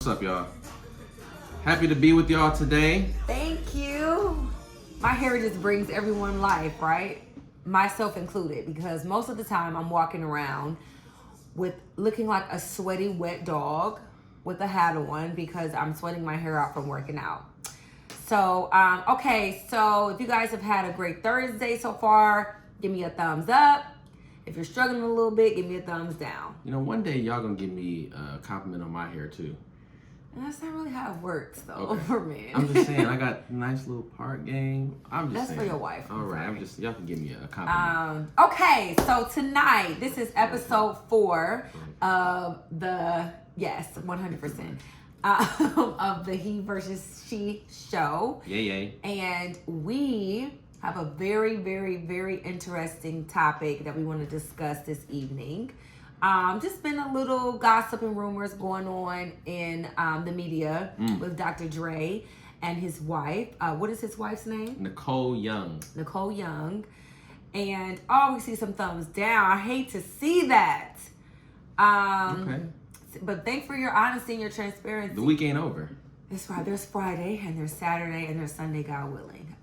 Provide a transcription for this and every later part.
up, y'all? Happy to be with y'all today. Thank you. My hair just brings everyone life, right? Myself included, because most of the time I'm walking around with looking like a sweaty, wet dog with a hat on because I'm sweating my hair out from working out. So, okay, so if you guys have had a great Thursday so far, give me a thumbs up. If you're struggling a little bit, give me a thumbs down. You know, one day y'all gonna give me a compliment on my hair too. And that's not really how it works, though, for men. I'm just saying, I got a nice little part game. I'm just That's saying. for your wife. All right, y'all can give me a compliment. Okay, so tonight, this is episode 4 of the, yes, 100%, of the He versus She show. Yay. And we have a very, very, very interesting topic that we want to discuss this evening. Just been a little gossip and rumors going on in the media with Dr. Dre and his wife. What is his wife's name? Nicole Young. And we see some thumbs down. I hate to see that. Okay. But thanks for your honesty and your transparency. The week ain't over. That's right. There's Friday and there's Saturday and there's Sunday, God willing.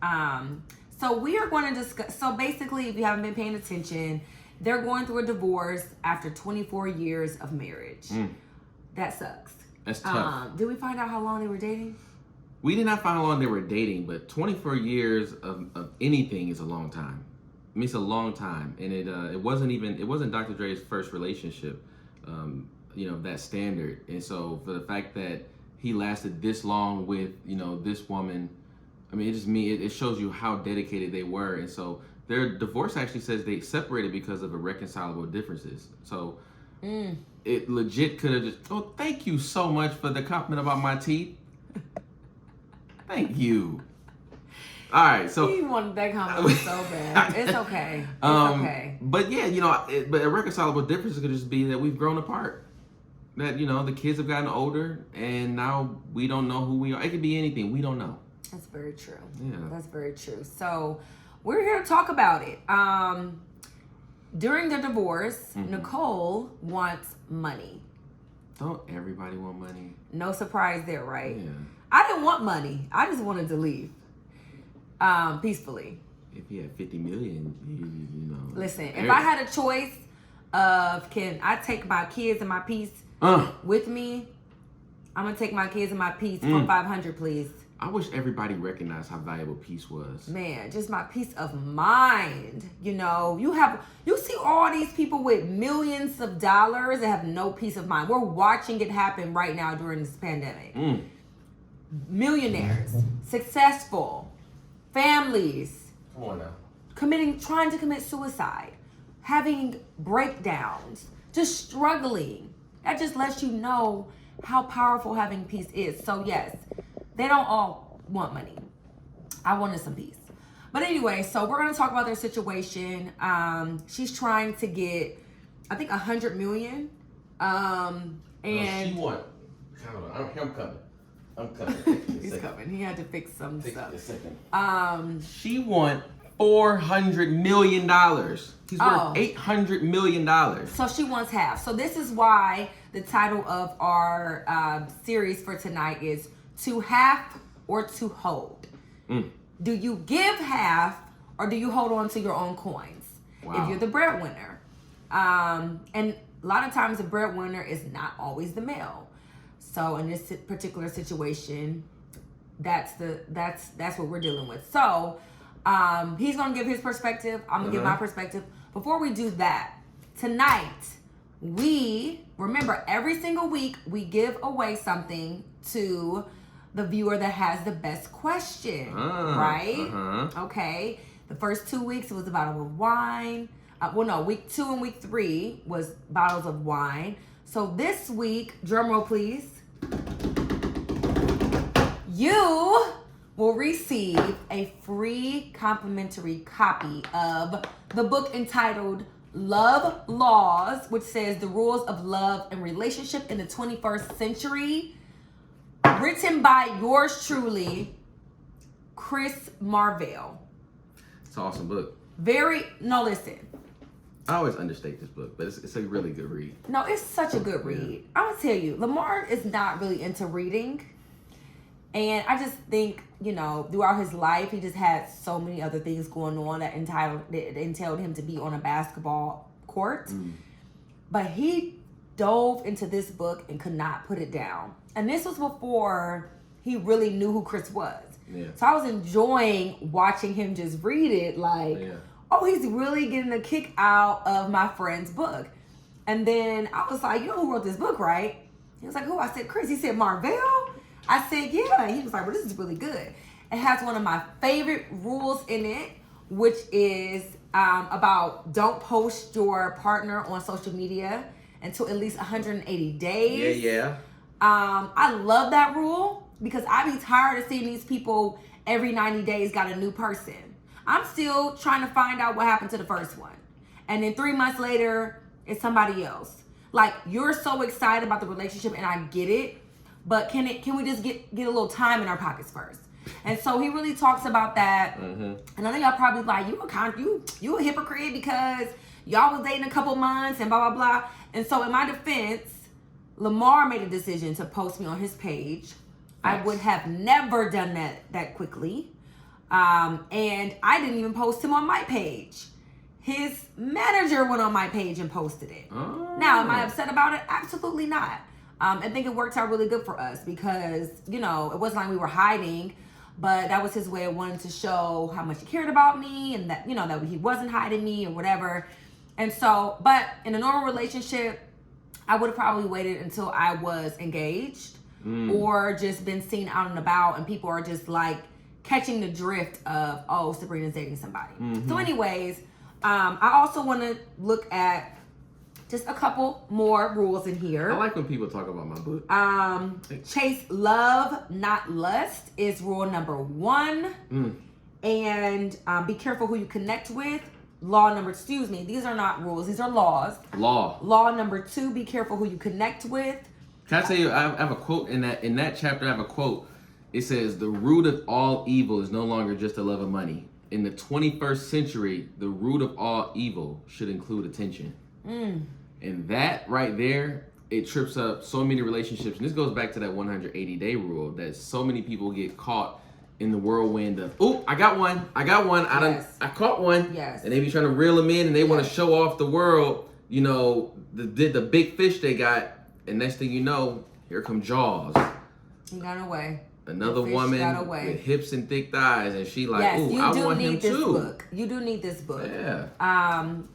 So we are going to discuss. So basically, if you haven't been paying attention, they're going through a divorce after 24 years of marriage. That sucks. That's tough. Did we find out how long they were dating? We did not find how long they were dating, but 24 years of anything is a long time. I mean, it's a long time, and it wasn't Dr. Dre's first relationship, that standard. And so for the fact that he lasted this long with this woman, I mean, it shows you how dedicated they were. And so their divorce actually says they separated because of irreconcilable differences. So it legit could have just, thank you so much for the compliment about my teeth. Thank you. All right, so he wanted that compliment so bad. It's okay. It's okay. But yeah, but irreconcilable differences could just be that we've grown apart. That the kids have gotten older, and now we don't know who we are. It could be anything. We don't know. That's very true. Yeah, that's very true. So we're here to talk about it. During the divorce, Nicole wants money. Don't everybody want money? No surprise there, right? Yeah. I didn't want money. I just wanted to leave peacefully. If you had 50 million, Listen, if I had a choice of can I take my kids and my peace with me, I'm going to take my kids and my peace for $500, please. I wish everybody recognized how valuable peace was. Man, just my peace of mind. You see all these people with millions of dollars that have no peace of mind. We're watching it happen right now during this pandemic. Millionaires, successful, families, come on now, trying to commit suicide, having breakdowns, just struggling. That just lets you know how powerful having peace is. So yes, they don't all want money. I wanted some peace. But anyway, so we're going to talk about their situation. She's trying to get, I think, $100 million. And she want. I'm coming. He's coming. He had to fix some stuff. A second. She want $400 million. He's worth $800 million. So she wants half. So this is why the title of our series for tonight is To Half or To Hold. Do you give half or do you hold on to your own coins? Wow. If you're the breadwinner. And a lot of times the breadwinner is not always the male. So in this particular situation, that's what we're dealing with. So he's gonna give his perspective. I'm gonna give my perspective. Before we do that, tonight remember every single week we give away something to the viewer that has the best question, right? Okay. The first 2 weeks it was a bottle of wine. Week 2 and week 3 was bottles of wine. So this week, drum roll please, you will receive a free complimentary copy of the book entitled Love Laws, which says the rules of love and relationship in the 21st century, written by yours truly, Chris Marvell. It's an awesome book. Listen. I always understate this book, but it's a really good read. No, it's such a good read. I'm gonna tell you, Lamar is not really into reading. And I just think, throughout his life, he just had so many other things going on that entailed him to be on a basketball court. But he dove into this book and could not put it down. And this was before he really knew who Chris was. Yeah. So I was enjoying watching him just read it oh, he's really getting a kick out of my friend's book. And then I was like, you know who wrote this book, right? He was like, who? I said, Chris. He said, Marvell? I said, yeah. He was like, well, this is really good. It has one of my favorite rules in it, which is about don't post your partner on social media until at least 180 days. Yeah. I love that rule because I be tired of seeing these people every 90 days got a new person. I'm still trying to find out what happened to the first one. And then 3 months later, it's somebody else. Like, you're so excited about the relationship, and I get it. But can we just get a little time in our pockets first? And so he really talks about that. And I think y'all probably like, you a hypocrite because y'all was dating a couple months and blah, blah, blah. And so in my defense, Lamar made a decision to post me on his page. I would have never done that quickly. And I didn't even post him on my page. His manager went on my page and posted it. Oh. Now, am I upset about it? Absolutely not. I think it worked out really good for us because, it wasn't like we were hiding, but that was his way of wanting to show how much he cared about me and that, that he wasn't hiding me or whatever. And so, but in a normal relationship, I would have probably waited until I was engaged or just been seen out and about and people are just like catching the drift of, oh, Sabrina's dating somebody. So anyways, I also want to look at just a couple more rules in here. I like when people talk about my book. Chase love, not lust is rule number 1. And be careful who you connect with. These are not rules. These are laws. Law number 2, be careful who you connect with. Can I tell you, I have a quote in that chapter. I have a quote. It says, the root of all evil is no longer just a love of money. In the 21st century, the root of all evil should include attention. And that right there, it trips up so many relationships. And this goes back to that 180-day rule that so many people get caught in the whirlwind of, oh, I got one. I caught one. Yes. And they be trying to reel them in and they want to show off the world, the big fish they got. And next thing you know, here come Jaws. He got away. Another woman with hips and thick thighs, and she like, yes, ooh, I want him too. Book. You do need this book. Yeah.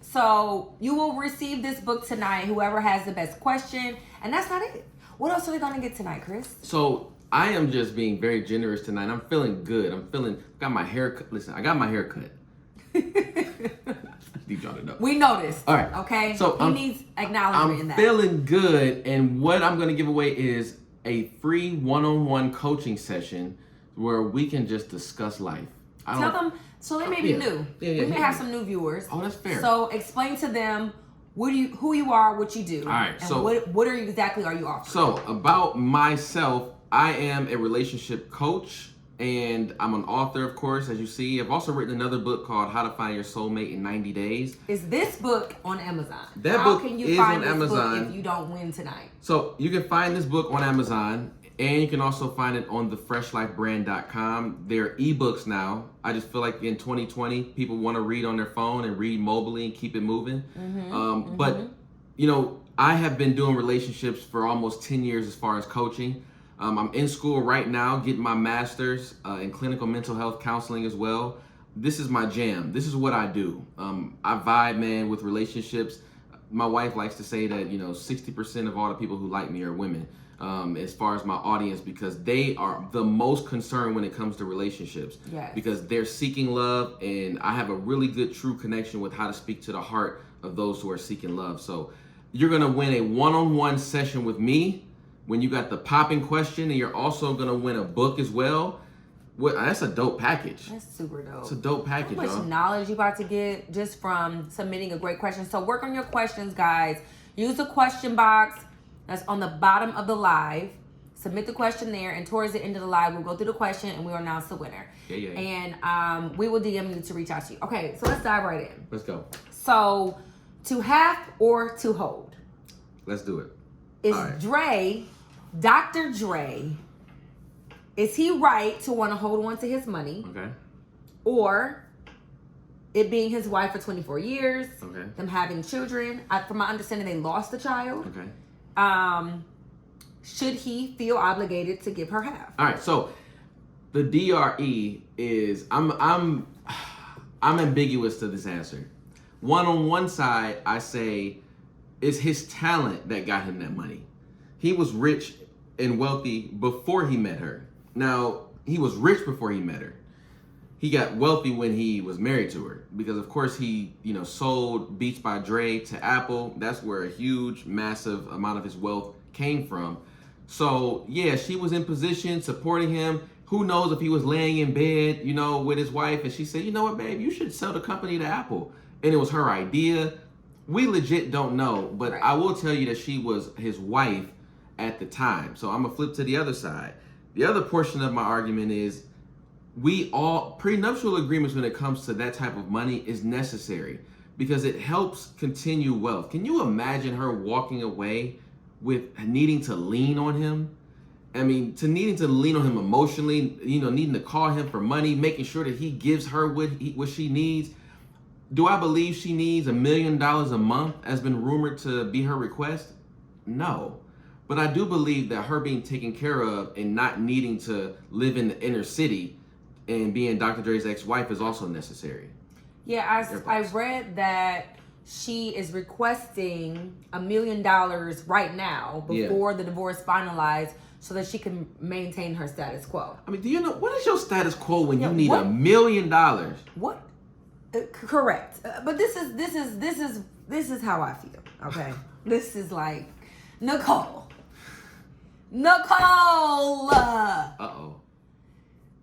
So you will receive this book tonight. Whoever has the best question, and that's not it. What else are we gonna get tonight, Chris? So I am just being very generous tonight. I'm feeling good. Got my hair cut. Listen, I got my hair cut. Need y'all to know. We noticed. All right. Okay. So he needs acknowledgement in that. I'm feeling good, and what I'm gonna give away is a free one-on-one coaching session where we can just discuss life. Tell them, so they may be new. We may have some new viewers. Oh, that's fair. So explain to them who you are, what you do. All right. And so what exactly are you offering? So about myself, I am a relationship coach and I'm an author, of course, as you see. I've also written another book called How to Find Your Soulmate in 90 Days. Is this book on Amazon? That How book can you is find on this Amazon book if you don't win tonight? So you can find this book on Amazon, and you can also find it on thefreshlifebrand.com. There are ebooks now. I just feel like in 2020, people want to read on their phone and read mobily and keep it moving. But, I have been doing relationships for almost 10 years as far as coaching. I'm in school right now, getting my master's in clinical mental health counseling as well. This is my jam. This is what I do. I vibe, man, with relationships. My wife likes to say that, 60% of all the people who like me are women, as far as my audience, because they are the most concerned when it comes to relationships. Yes. Because they're seeking love, and I have a really good, true connection with how to speak to the heart of those who are seeking love. So you're going to win a one-on-one session with me when you got the popping question, and you're also going to win a book as well. That's a dope package. That's super dope. It's a dope package, how much knowledge you about to get just from submitting a great question. So work on your questions, guys. Use the question box that's on the bottom of the live. Submit the question there, and towards the end of the live, we'll go through the question and we'll announce the winner. Yeah. And we will DM you to reach out to you. Okay, so let's dive right in. Let's go. So To have or to hold? Let's do it. Is All right. Dre, Dr. Dre, is he right to want to hold on to his money? Okay. Or it being his wife for 24 years, Okay. them having children. From my understanding, they lost a child. Okay. Should he feel obligated to give her half? All right. So the DRE is I'm ambiguous to this answer. On one side, I say it's his talent that got him that money. He was rich and wealthy before he met her. Now, he was rich before he met her. He got wealthy when he was married to her because, of course, he, sold Beats by Dre to Apple. That's where a huge, massive amount of his wealth came from. So, yeah, she was in position supporting him. Who knows if he was laying in bed, with his wife, and she said, you know what, babe, you should sell the company to Apple. And it was her idea. We legit don't know, but Right. I will tell you that she was his wife at the time. So I'm gonna flip to the other side. The other portion of my argument is prenuptial agreements when it comes to that type of money is necessary because it helps continue wealth. Can you imagine her walking away with needing to lean on him? I mean, needing to lean on him emotionally, needing to call him for money, making sure that he gives her what she needs. Do I believe she needs $1 million a month, as been rumored to be her request? No. But I do believe that her being taken care of and not needing to live in the inner city and being Dr. Dre's ex-wife is also necessary. Yeah, I read that she is requesting $1 million right now before the divorce finalized so that she can maintain her status quo. I mean, do you know what is your status quo when you need what? $1 million? What? Correct. But this is how I feel. Okay. This is like Nicole. Uh-oh.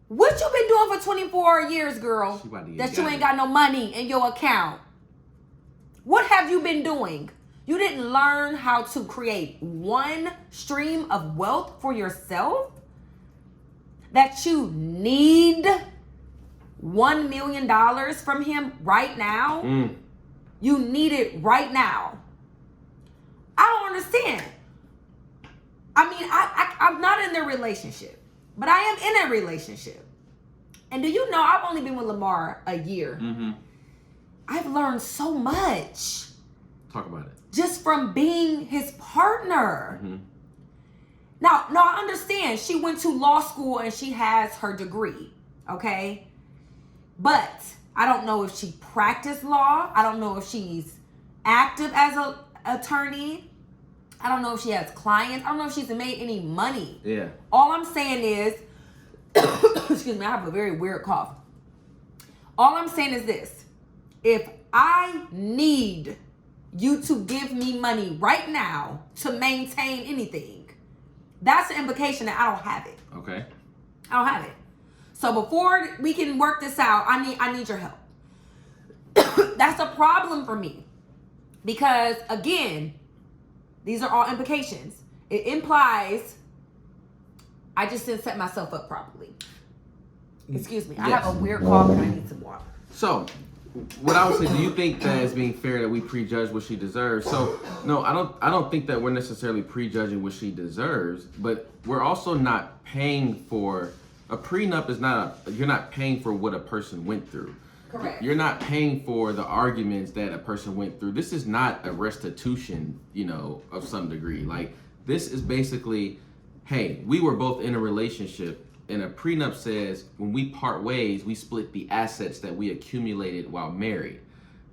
What you been doing for 24 years, girl? She about to get That you got ain't it. got no money in your account. What have you been doing? You didn't learn how to create one stream of wealth for yourself? That you need $1 million from him right now? You need it right now. I don't understand. I mean, I'm not in a relationship, but I am in a relationship. And do you know, I've only been with Lamar a year. Mm-hmm. I've learned so much Talk about it. just from being his partner. Mm-hmm. Now, I understand she went to law school and she has her degree, okay? But I don't know if she practiced law. I don't know if she's active as an attorney. I don't know if she has clients. I don't know if she's made any money. Yeah. All I'm saying is, excuse me, I have a very weird cough. All I'm saying is this. If I need you to give me money right now to maintain anything, that's the implication that I don't have it. Okay. I don't have it. So before we can work this out, I need your help. That's a problem for me. Because again, these are all implications. It implies I just didn't set myself up properly. Excuse me. I Yes. have a weird cough and I need some water. So, what I would say, do you think that it's being fair that we prejudge what she deserves? So, no, I don't think that we're necessarily prejudging what she deserves, but we're also not paying for a prenup. You're not paying for what a person went through. Correct. You're not paying for the arguments that a person went through. This is not a restitution, of some degree. Like, this is basically, hey, we were both in a relationship, and a prenup says when we part ways, we split the assets that we accumulated while married.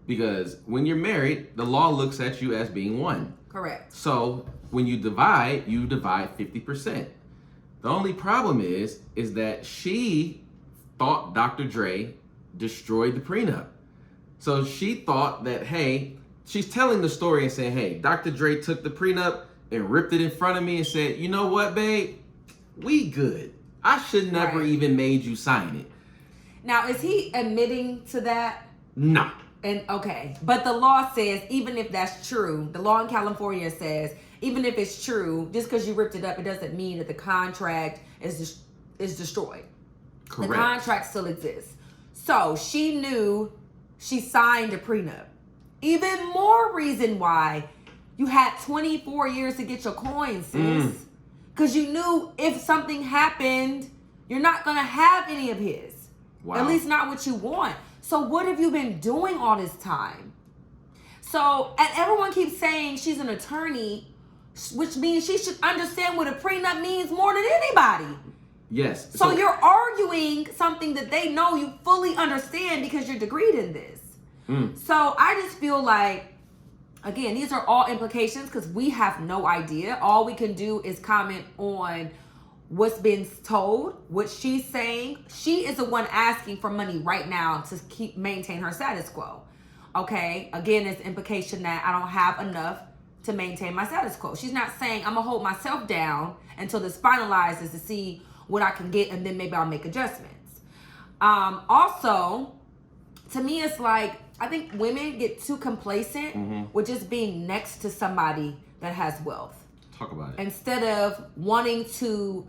Because when you're married, the law looks at you as being one. Correct. So when you divide 50%. The only problem is that she thought Dr. Dre destroyed the prenup. So she thought that, hey, she's telling the story and saying, hey, Dr. Dre took the prenup and ripped it in front of me and said, you know what, babe? We good. I should never Right. even made you sign it. Now, is he admitting to that? Nah. And okay, but the law says even if that's true, the law in California says even if it's true, just because you ripped it up, it doesn't mean that the contract is destroyed. Correct. The contract still exists. So she knew she signed a prenup. Even more reason why you had 24 years to get your coins, sis. Because you knew if something happened, you're not going to have any of his. Wow. At least not what you want. So what have you been doing all this time? So, and everyone keeps saying she's an attorney, which means she should understand what a prenup means more than anybody. Yes. So you're arguing something that they know you fully understand because you're degreed in this. So I just feel like, again, these are all implications because we have no idea. All we can do is comment on what's been told, what she's saying. She is the one asking for money right now to maintain her status quo. Okay, again, it's implication that I don't have enough to maintain my status quo. She's not saying I'm gonna hold myself down until this finalizes to see what I can get, and then maybe I'll make adjustments. Also, to me, it's like, I think women get too complacent with just being next to somebody that has wealth. Talk about it. Instead of wanting to,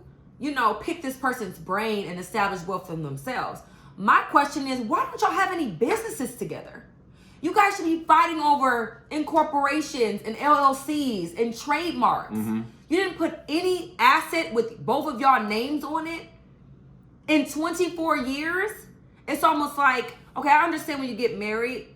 pick this person's brain and establish wealth for themselves. My question is, why don't y'all have any businesses together? You guys should be fighting over incorporations and LLCs and trademarks. You didn't put any asset with both of y'all names on it in 24 years. It's almost like, okay, I understand when you get married,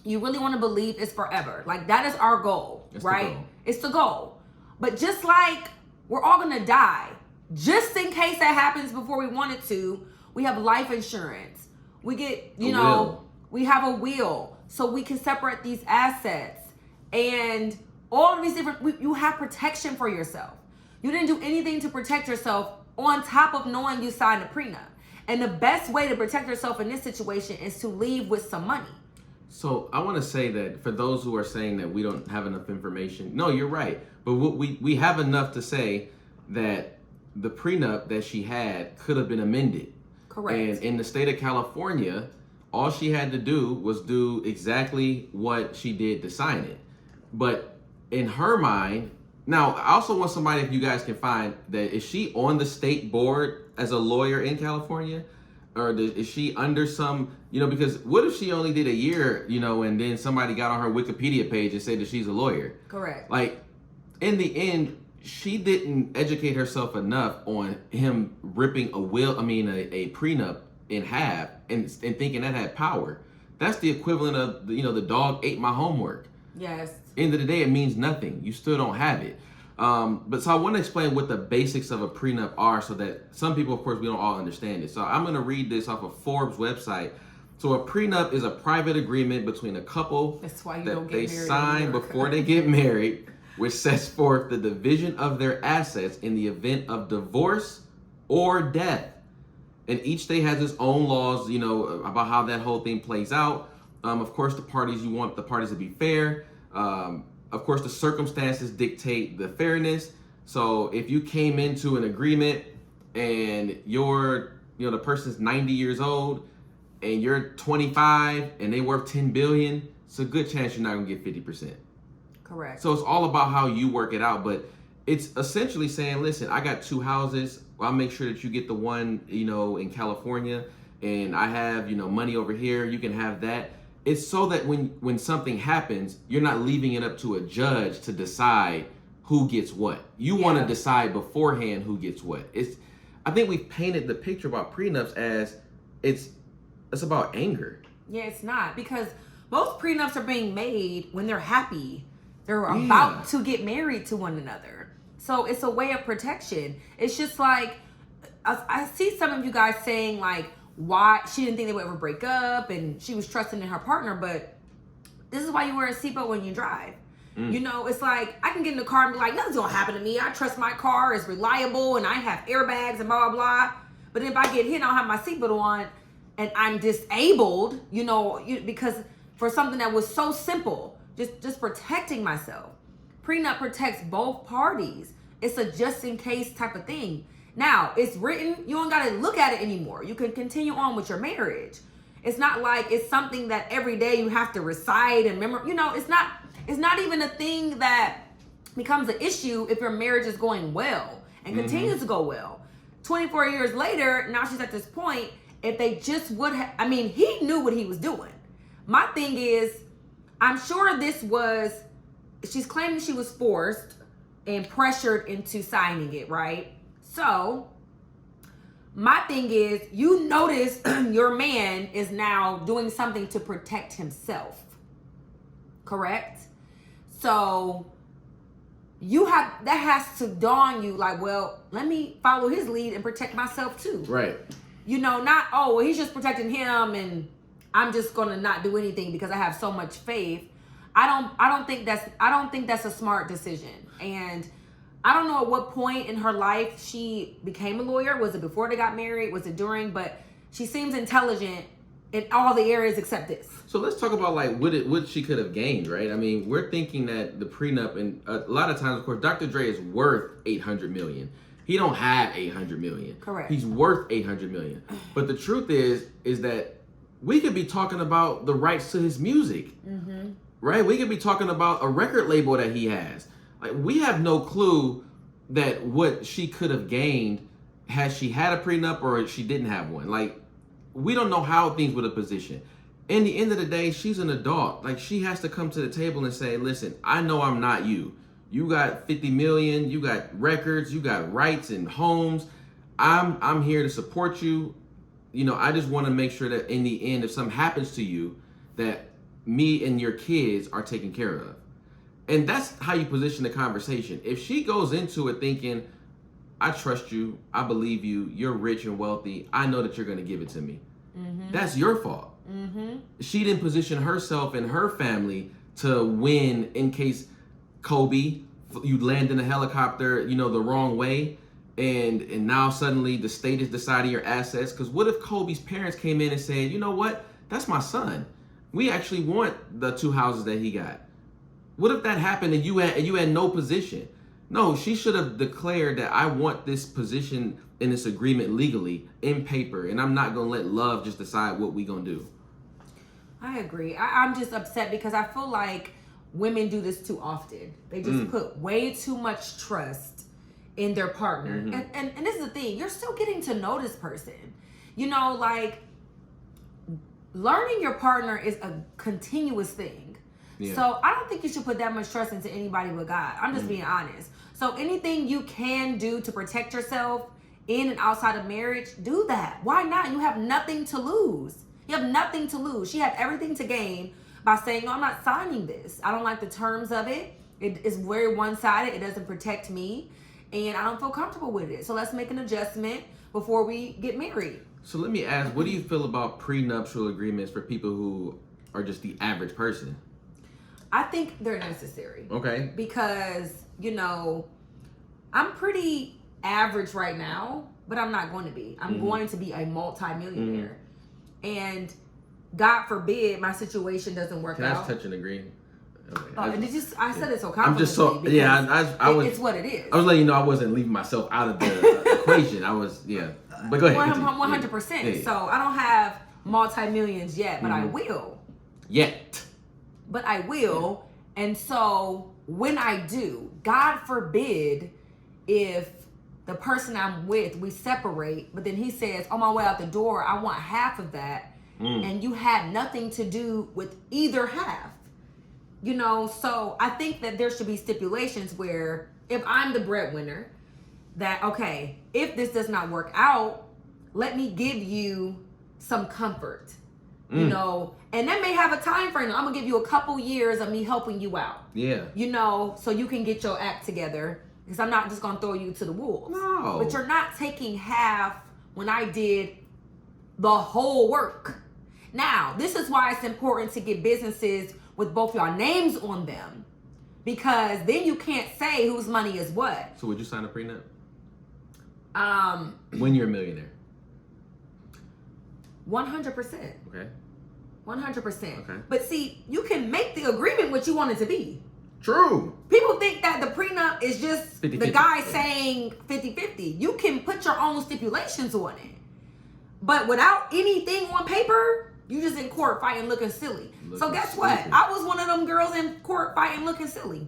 you really want to believe it's forever. Like, that is our goal, right? It's the goal. But just like we're all going to die, just in case that happens before we wanted to, we have life insurance. We get, we have a will. So we can separate these assets and all of these different, you have protection for yourself. You didn't do anything to protect yourself on top of knowing you signed a prenup. And the best way to protect yourself in this situation is to leave with some money. So I want to say that for those who are saying that we don't have enough information, no, you're right. But we have enough to say that the prenup that she had could have been amended. Correct. And in the state of California, all she had to do was do exactly what she did to sign it. But in her mind, now I also want somebody, if you guys can find that, is she on the state board as a lawyer in California? Or is she under some, because what if she only did a year, and then somebody got on her Wikipedia page and said that she's a lawyer? Correct. Like, in the end, she didn't educate herself enough on him ripping a prenup in half and thinking that had power. That's the equivalent of, the dog ate my homework. Yes. End of the day, it means nothing. You still don't have it. But so I want to explain what the basics of a prenup are so that some people, of course, we don't all understand it. So I'm going to read this off of Forbes website. So a prenup is a private agreement between a couple that they sign before they get married, which sets forth the division of their assets in the event of divorce or death. And each state has its own laws, about how that whole thing plays out. Of course, you want the parties to be fair. Of course, the circumstances dictate the fairness. So if you came into an agreement and the person's 90 years old and you're 25 and they worth 10 billion, it's a good chance you're not gonna get 50%. Correct. So it's all about how you work it out. But it's essentially saying, listen, I got 2 houses. I'll make sure that you get the one, in California, and I have, money over here. You can have that. It's so that when something happens, you're not leaving it up to a judge to decide who gets what. You want to decide beforehand who gets what. I think we've painted the picture about prenups as it's about anger. Yeah, it's not, because most prenups are being made when they're happy. They're about to get married to one another. So it's a way of protection. It's just like, I see some of you guys saying like, why she didn't think they would ever break up and she was trusting in her partner, but this is why you wear a seatbelt when you drive. It's like, I can get in the car and be like, nothing's gonna happen to me. I trust my car is reliable and I have airbags and blah, blah, blah. But if I get hit, I don't have my seatbelt on and I'm disabled, because for something that was so simple, just protecting myself. Prenup protects both parties. It's a just in case type of thing. Now, it's written, you don't gotta look at it anymore. You can continue on with your marriage. It's not like it's something that every day you have to recite and remember. It's not even a thing that becomes an issue if your marriage is going well and continues to go well. 24 years later, now she's at this point, if they just would have, he knew what he was doing. My thing is, I'm sure she's claiming she was forced and pressured into signing it, right? So my thing is, you notice your man is now doing something to protect himself, correct? So that has to dawn you like, well, let me follow his lead and protect myself too. Right. Not, oh, well, he's just protecting him and I'm just gonna not do anything because I have so much faith. I don't think that's a smart decision. And I don't know at what point in her life she became a lawyer. Was it before they got married? Was it during? But she seems intelligent in all the areas except this. So let's talk about like what she could have gained, right? I mean, we're thinking that the prenup, and a lot of times, of course, Dr. Dre is worth $800 million. He don't have $800 million. Correct. He's worth $800 million. But the truth is that we could be talking about the rights to his music, right? We could be talking about a record label that he has. Like, we have no clue that what she could have gained had she had a prenup or she didn't have one. Like, we don't know how things would have positioned. In the end of the day, she's an adult. Like, she has to come to the table and say, listen, I know I'm not you. You got 50 million, you got records, you got rights and homes. I'm here to support you. I just want to make sure that in the end, if something happens to you, that me and your kids are taken care of. And that's how you position the conversation. If she goes into it thinking, I trust you, I believe you, you're rich and wealthy, I know that you're going to give it to me. That's your fault. She didn't position herself and her family to win in case Kobe, you land in a helicopter, the wrong way. And now suddenly the state is deciding your assets. Because what if Kobe's parents came in and said, you know what? That's my son. We actually want the 2 houses that he got. What if that happened and you had no position? No, she should have declared that I want this position in this agreement legally in paper, and I'm not gonna let love just decide what we gonna do. I agree. I'm just upset because I feel like women do this too often. They just put way too much trust in their partner. And this is the thing, you're still getting to know this person. Like, learning your partner is a continuous thing. Yeah. So I don't think you should put that much trust into anybody but God. I'm just being honest. So anything you can do to protect yourself in and outside of marriage, do that. Why not? You have nothing to lose. You have nothing to lose. She had everything to gain by saying, no, I'm not signing this. I don't like the terms of it. It is very one-sided. It doesn't protect me. And I don't feel comfortable with it. So let's make an adjustment before we get married. So let me ask, what do you feel about prenuptial agreements for people who are just the average person? I think they're necessary. Okay. Because, I'm pretty average right now, but I'm not going to be. I'm going to be a multi-millionaire. And God forbid my situation doesn't work out. Can I just touch and agree? Okay. I said it so confidently. I'm just so, yeah, I was. It's what it is. I was letting you know I wasn't leaving myself out of the equation. I was, yeah. But go ahead. 100%. Yeah. So I don't have multi-millions yet, but I will. But I will. And so when I do, God forbid if the person I'm with, we separate, but then he says, on my way out the door, I want half of that. And you had nothing to do with either half. So I think that there should be stipulations where if I'm the breadwinner, that, okay, if this does not work out, let me give you some comfort. And that may have a time frame. I'm gonna give you a couple years of me helping you out. Yeah. So you can get your act together. Because I'm not just gonna throw you to the wolves. No. But you're not taking half when I did the whole work. Now, this is why it's important to get businesses with both your names on them. Because then you can't say whose money is what. So would you sign a prenup? When you're a millionaire? 100%. Okay. 100%. Okay. But see, you can make the agreement what you want it to be. True. People think that the prenup is just 50-50. the guy saying 50-50. You can put your own stipulations on it. But without anything on paper, you just in court fighting looking silly. So guess what? I was one of them girls in court fighting looking silly.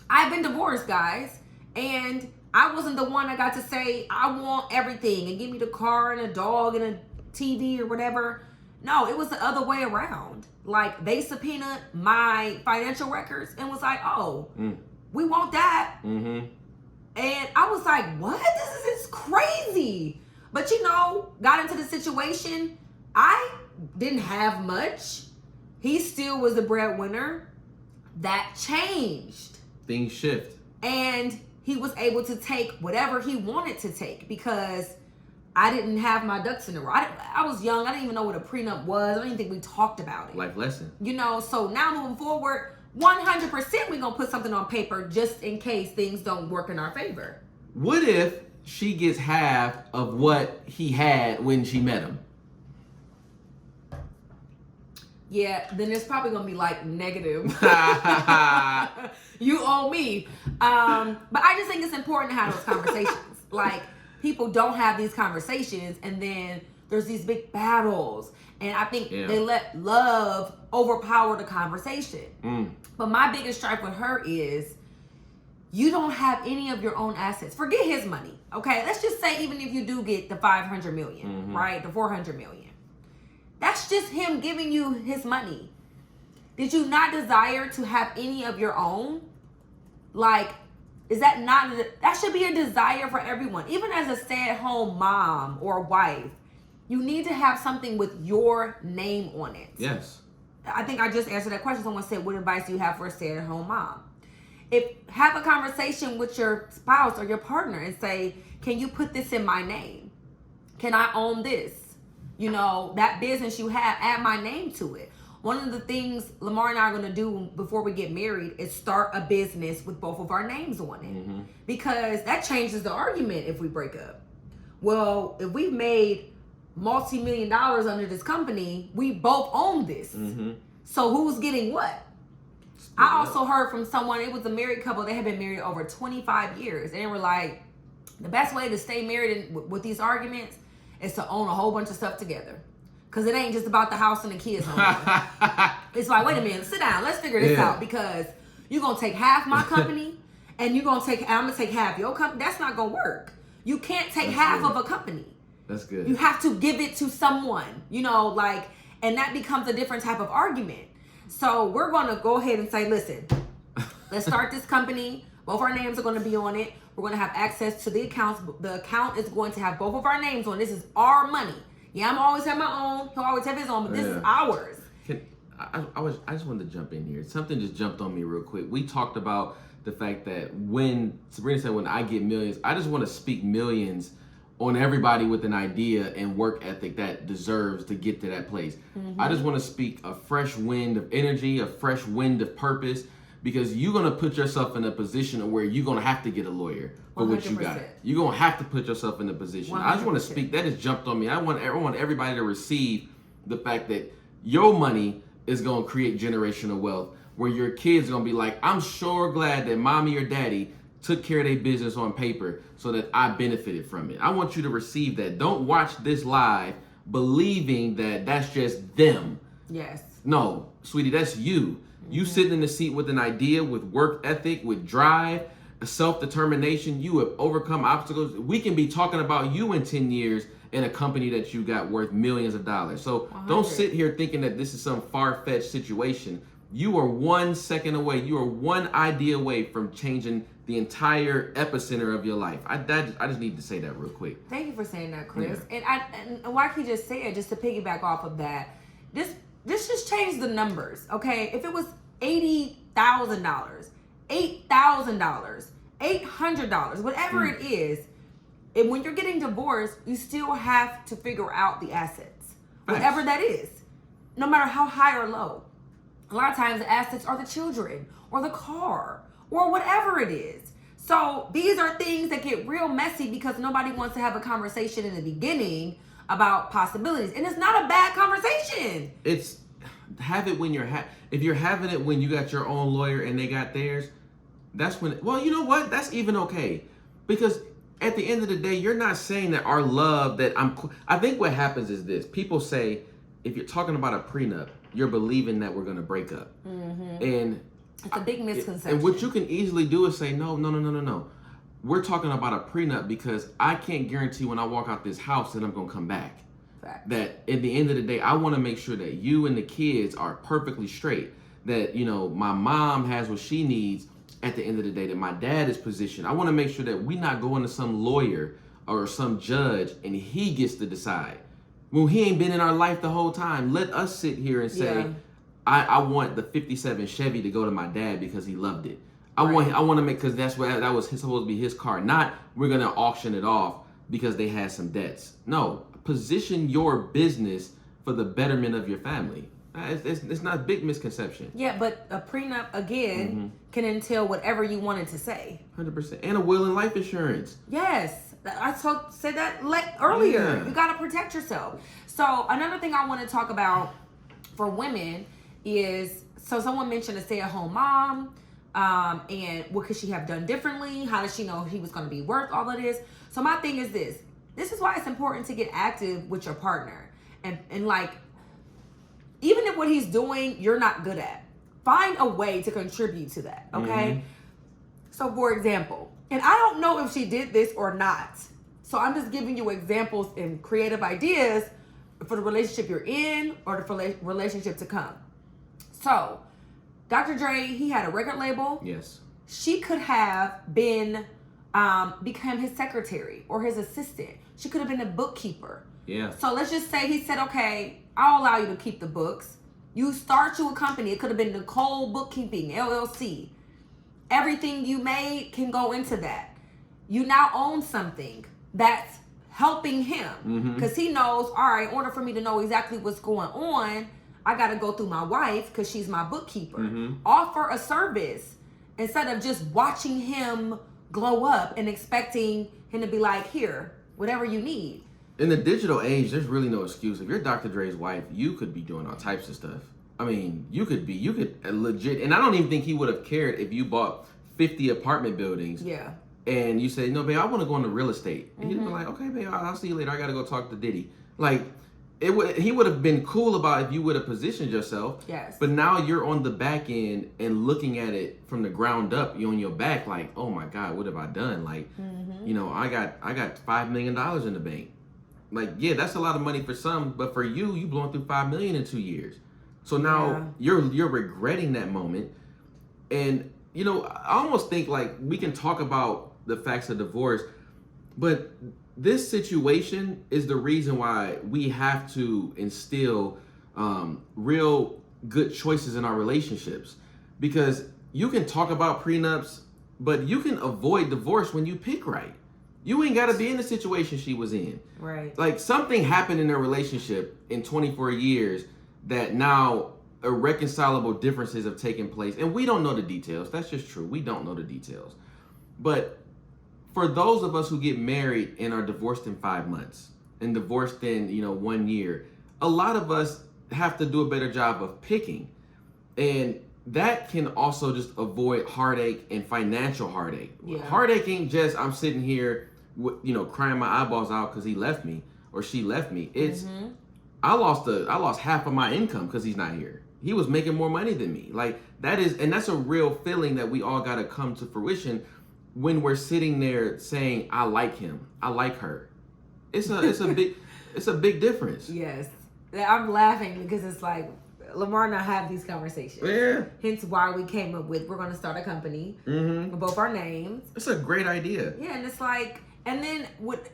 I've been divorced, guys. And I wasn't the one that got to say, I want everything and give me the car and a dog and a TV or whatever. No, it was the other way around. Like, they subpoenaed my financial records and was like, oh, we want that. Mm-hmm. And I was like, what? This is crazy. But, you know, got into the situation. I didn't have much. He still was the breadwinner. That changed. Things shift. And he was able to take whatever he wanted to take because I didn't have my ducks in a row. I was young. I didn't even know what a prenup was. I don't even think we talked about it. Life lesson. You know, so now moving forward, 100% we're going to put something on paper just in case things don't work in our favor. What if she gets half of what he had when she met him? Yeah, then there's probably going to be like negative. You owe me. But I just think it's important to have those conversations. Like, people don't have these conversations, and then there's these big battles. And I think they let love overpower the conversation. But my biggest strife with her is you don't have any of your own assets. Forget his money, okay? Let's just say even if you do get the $500 million, right? The $400 million. That's just him giving you his money. Did you not desire to have any of your own? Like, is that not, that should be a desire for everyone. Even as a stay-at-home mom or wife, you need to have something with your name on it. Yes. I think I just answered that question. Someone said, what advice do you have for a stay-at-home mom? Have a conversation with your spouse or your partner and say, can you put this in my name? Can I own this? You know, that business you have, add my name to it. One of the things Lamar and I are going to do before we get married is start a business with both of our names on it. Because that changes the argument if we break up. Well, if we've made multi-million dollars under this company, we both own this. So who's getting what? I also heard from someone, it was a married couple, they had been married over 25 years. And they were like, the best way to stay married with these arguments is to own a whole bunch of stuff together. Because it ain't just about the house and the kids. It's like, wait a minute, sit down, let's figure this out. Because you're going to take half my company and I'm going to take half your company. That's not going to work. You can't take half of a company. That's good. You have to give it to someone, you know, like, and that becomes a different type of argument. So we're going to go ahead and say, listen, let's start this company. Both our names are going to be on it. We're going to have access to the accounts. The account is going to have both of our names on. This is our money. Yeah, I'm always have my own. He'll always have his own, but this is ours. I just wanted to jump in here. Something just jumped on me real quick. We talked about the fact that when Sabrina said, when I get millions, I just want to speak millions on everybody with an idea and work ethic that deserves to get to that place. I just want to speak a fresh wind of energy, a fresh wind of purpose, because you're going to put yourself in a position of where you're going to have to get a lawyer for what you got. You're going to have to put yourself in a position. 100%. I just want to speak. That has jumped on me. I want everybody to receive the fact that your money is going to create generational wealth, where your kids are going to be like, I'm sure glad that mommy or daddy took care of their business on paper so that I benefited from it. I want you to receive that. Don't watch this live believing that that's just them. Yes. No, sweetie, that's you. You sitting in the seat with an idea, with work ethic, with drive, self-determination. You have overcome obstacles. We can be talking about you in 10 years in a company that you got worth millions of dollars. So 100. Don't sit here thinking that this is some far-fetched situation. You are 1 second away. You are one idea away from changing the entire epicenter of your life. I just need to say that real quick. Thank you for saying that, Chris. Yeah. And like he just said, just to piggyback off of that, this just changed the numbers, okay? If it was $80,000, $8,000, $800, whatever it is, and when you're getting divorced, you still have to figure out the assets, whatever that is, no matter how high or low. A lot of times the assets are the children or the car or whatever it is. So these are things that get real messy because nobody wants to have a conversation in the beginning about possibilities. And it's not a bad conversation. It's have it when if you're having it when you got your own lawyer and they got theirs, that's when, well, you know what? That's even okay. Because at the end of the day, you're not saying that our love I think what happens is this. People say, if you're talking about a prenup, you're believing that we're going to break up. And it's a big misconception. And what you can easily do is say, no. We're talking about a prenup because I can't guarantee when I walk out this house that I'm going to come back. Fact. That at the end of the day, I want to make sure that you and the kids are perfectly straight. That, you know, my mom has what she needs at the end of the day, that my dad is positioned. I want to make sure that we not going to some lawyer or some judge and he gets to decide. Well, he ain't been in our life the whole time. Let us sit here and say, I want the 57 Chevy to go to my dad because he loved it. I want to make, because that was supposed to be his car. Not we're going to auction it off because they had some debts. No, position your business for the betterment of your family. It's not a big misconception. Yeah, but a prenup, again, can entail whatever you wanted to say. 100%. And a will and life insurance. Yes. I said that earlier. Yeah. You got to protect yourself. So another thing I want to talk about for women is, so someone mentioned a stay-at-home mom, and what could she have done differently? How does she know he was going to be worth all of this? So my thing is this. This is why it's important to get active with your partner. And like, even if what he's doing, you're not good at, find a way to contribute to that, okay? So for example, and I don't know if she did this or not, so I'm just giving you examples and creative ideas for the relationship you're in or the relationship to come. So Dr. Dre, he had a record label. Yes. She could have been, become his secretary or his assistant. She could have been a bookkeeper. Yeah. So let's just say he said, okay, I'll allow you to keep the books. You start you a company. It could have been Nicole Bookkeeping, LLC. Everything you made can go into that. You now own something that's helping him. Because he knows, all right, in order for me to know exactly what's going on, I got to go through my wife because she's my bookkeeper. Offer a service instead of just watching him glow up and expecting him to be like, here, whatever you need. In the digital age, there's really no excuse. If you're Dr. Dre's wife, you could be doing all types of stuff. I mean, you could legit, and I don't even think he would have cared if you bought 50 apartment buildings. Yeah. And you say, no, babe, I want to go into real estate. And he'd be like, okay, babe, I'll see you later. I got to go talk to Diddy. Like, he would have been cool about if you would have positioned yourself. Yes. But now you're on the back end and looking at it from the ground up. You're on your back like, oh my God, what have I done? Like, you know, I got $5 million in the bank. Like, yeah, that's a lot of money for some, but for you blowing through $5 million in 2 years. So now you're regretting that moment. And, you know, I almost think like we can talk about the facts of divorce, but this situation is the reason why we have to instill real good choices in our relationships. Because you can talk about prenups, but you can avoid divorce when you pick right. You ain't got to be in the situation she was in. Right. Like, something happened in their relationship in 24 years that now irreconcilable differences have taken place. And we don't know the details. That's just true. We don't know the details. But for those of us who get married and are divorced in 5 months and divorced in, 1 year, a lot of us have to do a better job of picking. And that can also just avoid heartache and financial heartache. Yeah. Heartache ain't just I'm sitting here, crying my eyeballs out because he left me or she left me. It's I lost half of my income because he's not here. He was making more money than me. Like, that's a real feeling that we all got to come to fruition when we're sitting there saying, I like him, I like her. It's a big difference. Yes. I'm laughing because it's like Lamar and I have these conversations. Yeah. Hence why we came up with, we're going to start a company with both our names. It's a great idea. Yeah, and it's like, and then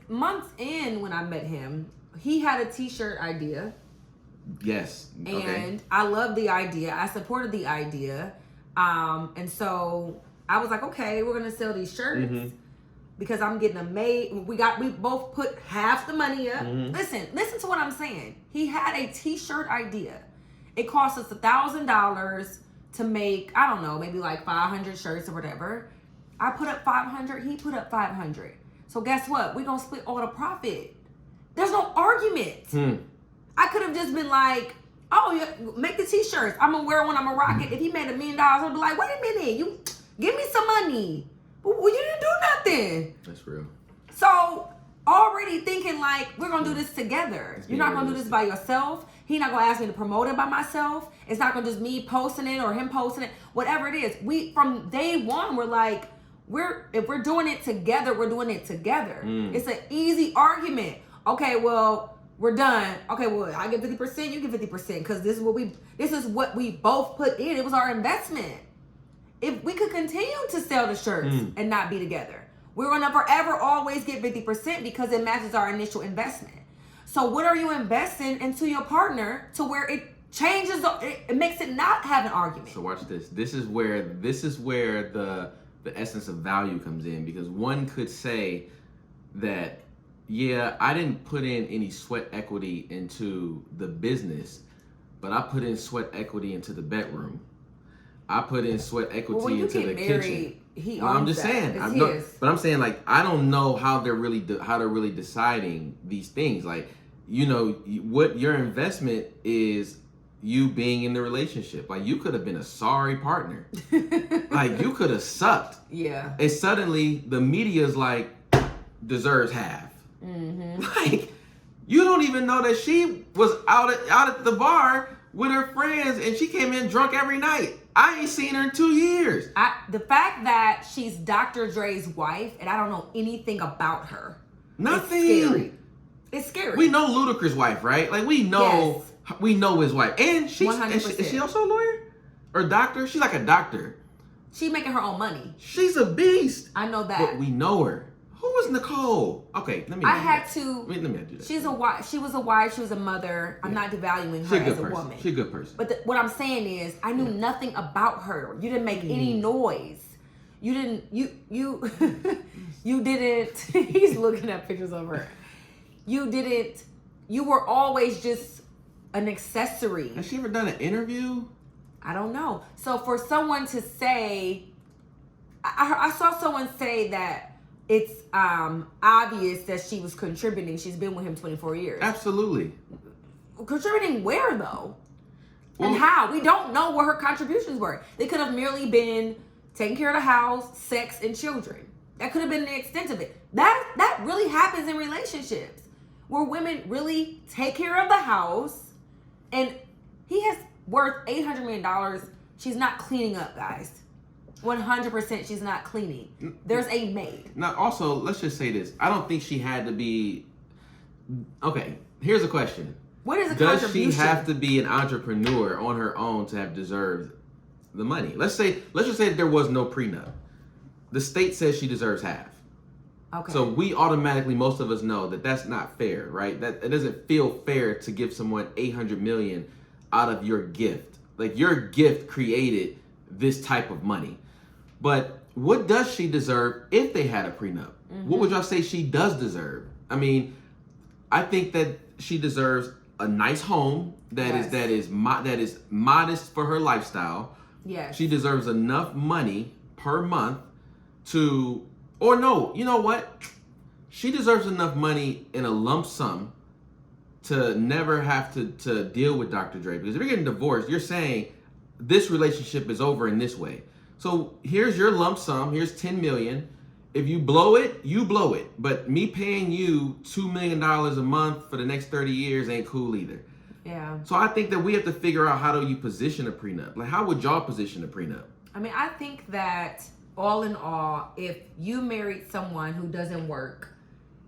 months in when I met him, he had a t-shirt idea. Yes. Okay. And I loved the idea. I supported the idea. And so I was like, okay, we're going to sell these shirts because I'm getting them made. We both put half the money up. Listen to what I'm saying. He had a t-shirt idea. It cost us $1,000 to make, I don't know, maybe like 500 shirts or whatever. I put up 500, he put up 500. So guess what? We're going to split all the profit. There's no argument. I could have just been like, oh, yeah, make the t-shirts. I'm going to wear one, I'm going to rock it. If he made $1 million, I'd be like, wait a minute, you give me some money. Well, you didn't do nothing. That's real. So already thinking like, we're going to do this together. You're not going to do this by yourself. He's not going to ask me to promote it by myself. It's not going to just me posting it or him posting it. Whatever it is. We, from day one, we're like, if we're doing it together, we're doing it together. It's an easy argument. Okay, well, We're done. Okay, well, I get 50%, you get 50%, because this is what we both put in. It was our investment. If we could continue to sell the shirts and not be together, we're gonna forever always get 50% because it matches our initial investment. So what are you investing into your partner to where it changes? It makes it not have an argument. So watch this. This is where the essence of value comes in, because one could say that, yeah, I didn't put in any sweat equity into the business, but I put in sweat equity into the bedroom. I put in sweat equity into the kitchen. I'm just saying. But I'm saying, like, I don't know how they're really deciding these things. Like, you know, what your investment is, you being in the relationship. Like, you could have been a sorry partner. Like, you could have sucked. Yeah. And suddenly the media's like, deserves half. Mm-hmm. Like, you don't even know that she was out at the bar with her friends and she came in drunk every night. I ain't seen her in 2 years. The fact that she's Dr. Dre's wife and I don't know anything about her. Nothing. It's scary. It's scary. We know Ludacris' wife, right? Like, we know his wife. And she's 100%. Is she also a lawyer? Or doctor? She's like a doctor. She making her own money. She's a beast. I know that. But we know her. Who was Nicole? Okay, let me I had to. Let me do that. She's a wife. She was a wife. She was a mother. I'm not devaluing her as a woman. She's a good person. But what I'm saying is, I knew nothing about her. You didn't make any noise. You didn't. You you didn't. He's looking at pictures of her. You didn't. You were always just an accessory. Has she ever done an interview? I don't know. So for someone to say, I saw someone say that it's obvious that she was contributing. She's been with him 24 years. Absolutely. Contributing where, though? Well, and how? We don't know what her contributions were. They could have merely been taking care of the house, sex, and children. That could have been the extent of it. That really happens in relationships, where women really take care of the house, and he has worth $800 million. She's not cleaning up, guys. 100% she's not cleaning. There's a maid. Now, also, let's just say this. I don't think she had to be... Okay, here's a question. What is a contribution? contribution? Does she have to be an entrepreneur on her own to have deserved the money? Let's just say that there was no prenup. The state says she deserves half. Okay. So we automatically, most of us know that that's not fair, right? That it doesn't feel fair to give someone $800 million out of your gift. Like, your gift created this type of money. But what does she deserve if they had a prenup? Mm-hmm. What would y'all say she does deserve? I mean, I think that she deserves a nice home that is modest for her lifestyle. Yes. She deserves enough money per month to, or no, you know what? She deserves enough money in a lump sum to never have to deal with Dr. Dre. Because if you're getting divorced, you're saying this relationship is over in this way. So here's your lump sum. Here's $10 million. If you blow it, you blow it. But me paying you $2 million a month for the next 30 years ain't cool either. Yeah. So I think that we have to figure out, how do you position a prenup? Like, how would y'all position a prenup? I mean, I think that all in all, if you married someone who doesn't work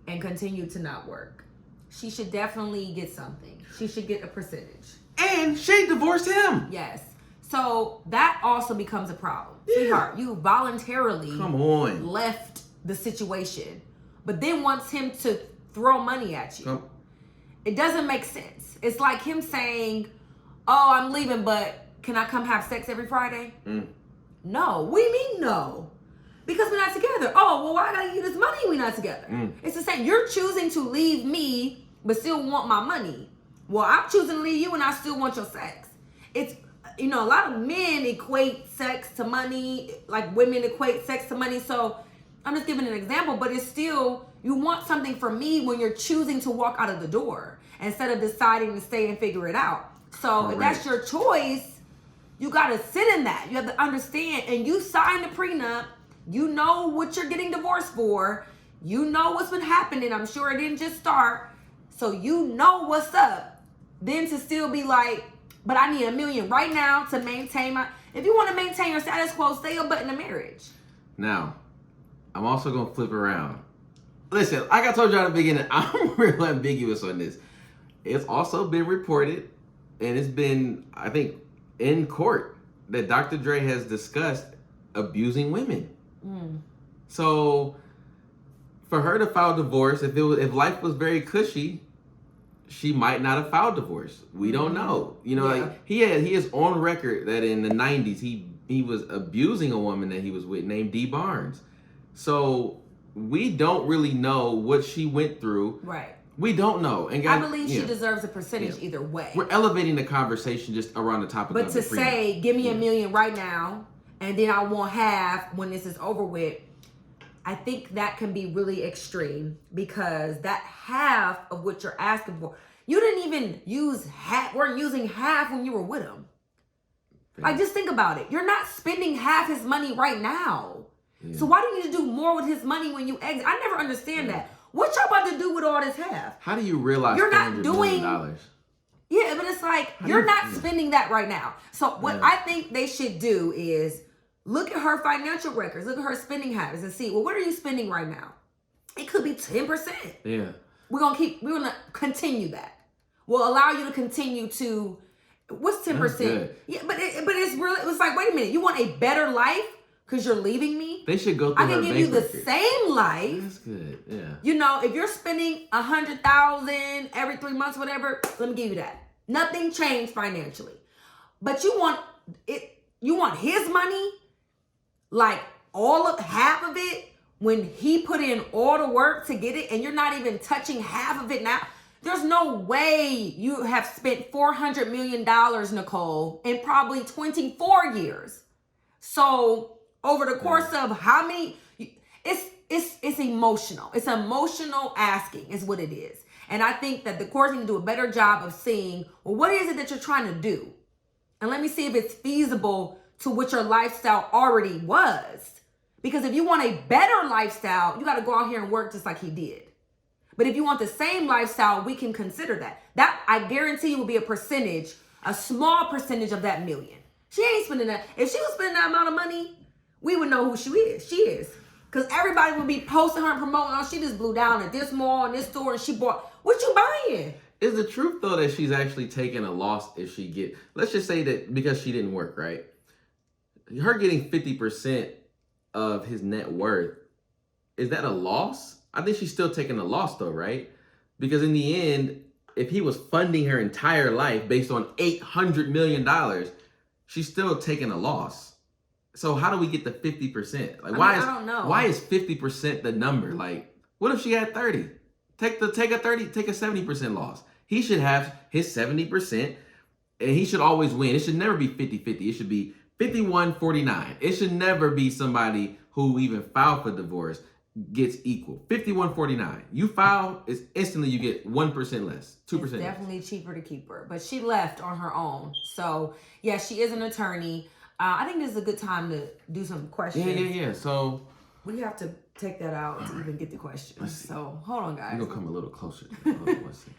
and continue to not work, she should definitely get something. She should get a percentage. And she divorced him. Yes. So that also becomes a problem. Yeah. Sweetheart, you voluntarily left the situation, but then wants him to throw money at you. It doesn't make sense. It's like him saying, oh, I'm leaving, but can I come have sex every Friday? No. What do you mean no? Because we're not together. Oh, well, why I gotta give you this money? We're not together. It's the same. You're choosing to leave me, but still want my money. Well, I'm choosing to leave you and I still want your sex. It's, you know, a lot of men equate sex to money, like women equate sex to money. So I'm just giving an example, but it's still, you want something from me when you're choosing to walk out of the door instead of deciding to stay and figure it out. So if that's your choice, you got to sit in that. You have to understand, and you signed a prenup. You know what you're getting divorced for. You know what's been happening. I'm sure it didn't just start. So you know what's up. Then to still be like, but I need $1 million right now to maintain my... If you want to maintain your status quo, stay a butt in a marriage. Now, I'm also going to flip around. Listen, like I told you at the beginning, I'm real ambiguous on this. it's also been reported, and it's been, I think, in court that Dr. Dre has discussed abusing women. So for her to file divorce, if life was very cushy, she might not have filed divorce. We don't know. You know, like he is on record that in the 90s he was abusing a woman that he was with named Dee Barnes. So we don't really know what she went through. Right. We don't know. And I believe she deserves a percentage either way. We're elevating the conversation just around the topic but of to the freedom. say, give me $1 million right now, and then I want half when this is over with, I think that can be really extreme, because that half of what you're asking for, you didn't even weren't using half when you were with him. Like, just think about it. You're not spending half his money right now. Yeah. So why do you need to do more with his money when you exit? I never understand that. What y'all about to do with all this half? How do you realize you're not doing $1 million? Yeah, but it's like you're not spending that right now. So what I think they should do is look at her financial records, look at her spending habits, and see, well, what are you spending right now? It could be 10%. Yeah. We're gonna continue that. We'll allow you to continue to, what's 10%? Yeah, but it's really, it's like, wait a minute, you want a better life because you're leaving me? They should go through I can give you the same life. That's good. Yeah. You know, if you're spending $100,000 every 3 months, whatever, let me give you that. Nothing changed financially. But you want his money, like half of it, when he put in all the work to get it, and you're not even touching half of it now. There's no way you have spent $400 million, Nicole, in probably 24 years. So over the course of how many, it's emotional. It's emotional asking is what it is. And I think that the courts need to do a better job of seeing, well, what is it that you're trying to do? And let me see if it's feasible to what your lifestyle already was. Because if you want a better lifestyle, you got to go out here and work just like he did. But if you want the same lifestyle, we can consider that. That, I guarantee you, will be a small percentage of that $1 million. She ain't spending that. If she was spending that amount of money, we would know who she is. Because everybody would be posting her and promoting, oh, she just blew down at this mall and this store and she bought. What you buying? Is the truth, though, that she's actually taking a loss if she get, let's just say that because she didn't work, right? Her getting 50% of his net worth, is that a loss? I think she's still taking a loss, though, right? Because in the end, if he was funding her entire life based on $800 million, she's still taking a loss. So how do we get the 50%? Like, I don't know. Why is 50% the number? Like, what if she had 30? Take a 70% loss. He should have his 70%, and he should always win. It should never be 50-50. It should be 51-49. It should never be somebody who even filed for divorce gets equal. 51-49. You file, it's instantly you get 1% less, 2% it's definitely less. Cheaper to keep her. But she left on her own. So, yeah, she is an attorney. I think this is a good time to do some questions. Yeah. So we have to take that out to even get the questions. So hold on, guys. You're gonna come a little closer. Let's see.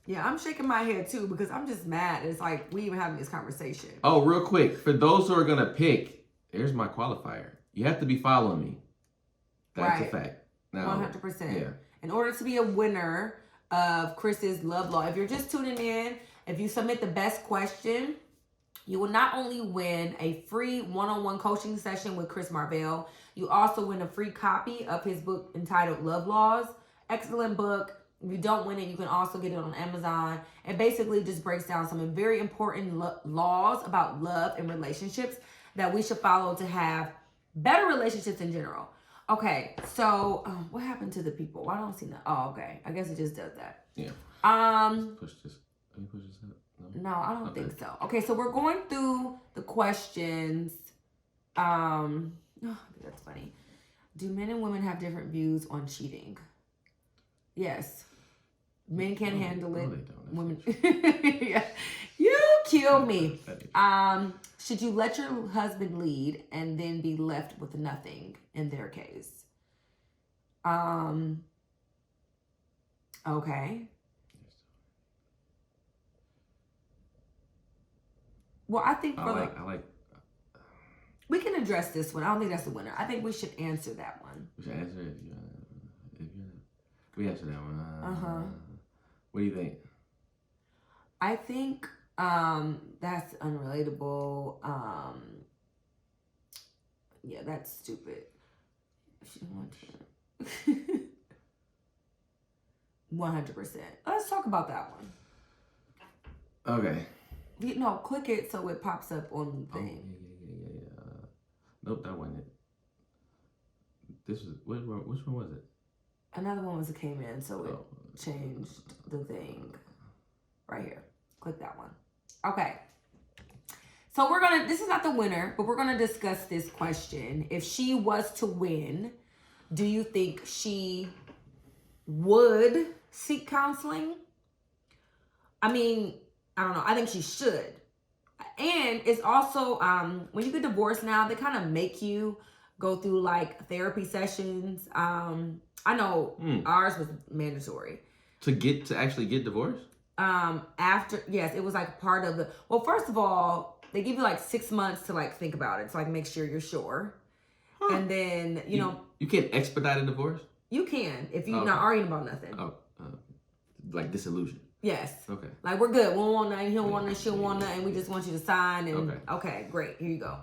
Yeah, I'm shaking my head too because I'm just mad. It's like we even having this conversation. Oh, real quick, for those who are gonna pick, here's my qualifier. You have to be following me. That's a fact. Now, 100%. Yeah. In order to be a winner of Chris's Love Law, if you're just tuning in, if you submit the best question, you will not only win a free one-on-one coaching session with Chris Marvell, you also win a free copy of his book entitled Love Laws. Excellent book. If you don't win it, you can also get it on Amazon. It basically just breaks down some very important laws about love and relationships that we should follow to have better relationships in general. Okay, so what happened to the people? Why don't I see that? Oh, okay. I guess it just does that. Yeah. Push this. Can you push this up? No, I don't think so. Okay, so we're going through the questions. That's funny. Do men and women have different views on cheating? Yes. Men can't handle it. No, they don't. Women. Yeah. You kill me. Should you let your husband lead and then be left with nothing in their case? Okay. Well, I think we can address this one. I don't think that's the winner. I think we should answer that one. We should answer it. If we answer that one. What do you think? I think that's unrelatable. Yeah, that's stupid. She wants 100%. Let's talk about that one. Okay. No, click it so it pops up on the thing. Yeah. Nope, that wasn't it. This was which one was it? Another one was it came in, so it changed the thing. Right here. Click that one. Okay. So this is not the winner, but we're gonna discuss this question. If she was to win, do you think she would seek counseling? I mean, I don't know. I think she should. And it's also, when you get divorced now, they kind of make you go through like therapy sessions. I know ours was mandatory. To actually get divorced? Yes, it was like part of the, well, first of all, they give you like 6 months to like think about it. To like make sure you're sure. Huh. And then, you know. You can't expedite a divorce? You can, if you're not arguing about nothing. Like dissolution. Yes. Okay. Like we're good. We don't want nothing. He don't want nothing. She don't want nothing. We just want you to sign. And okay, great. Here you go.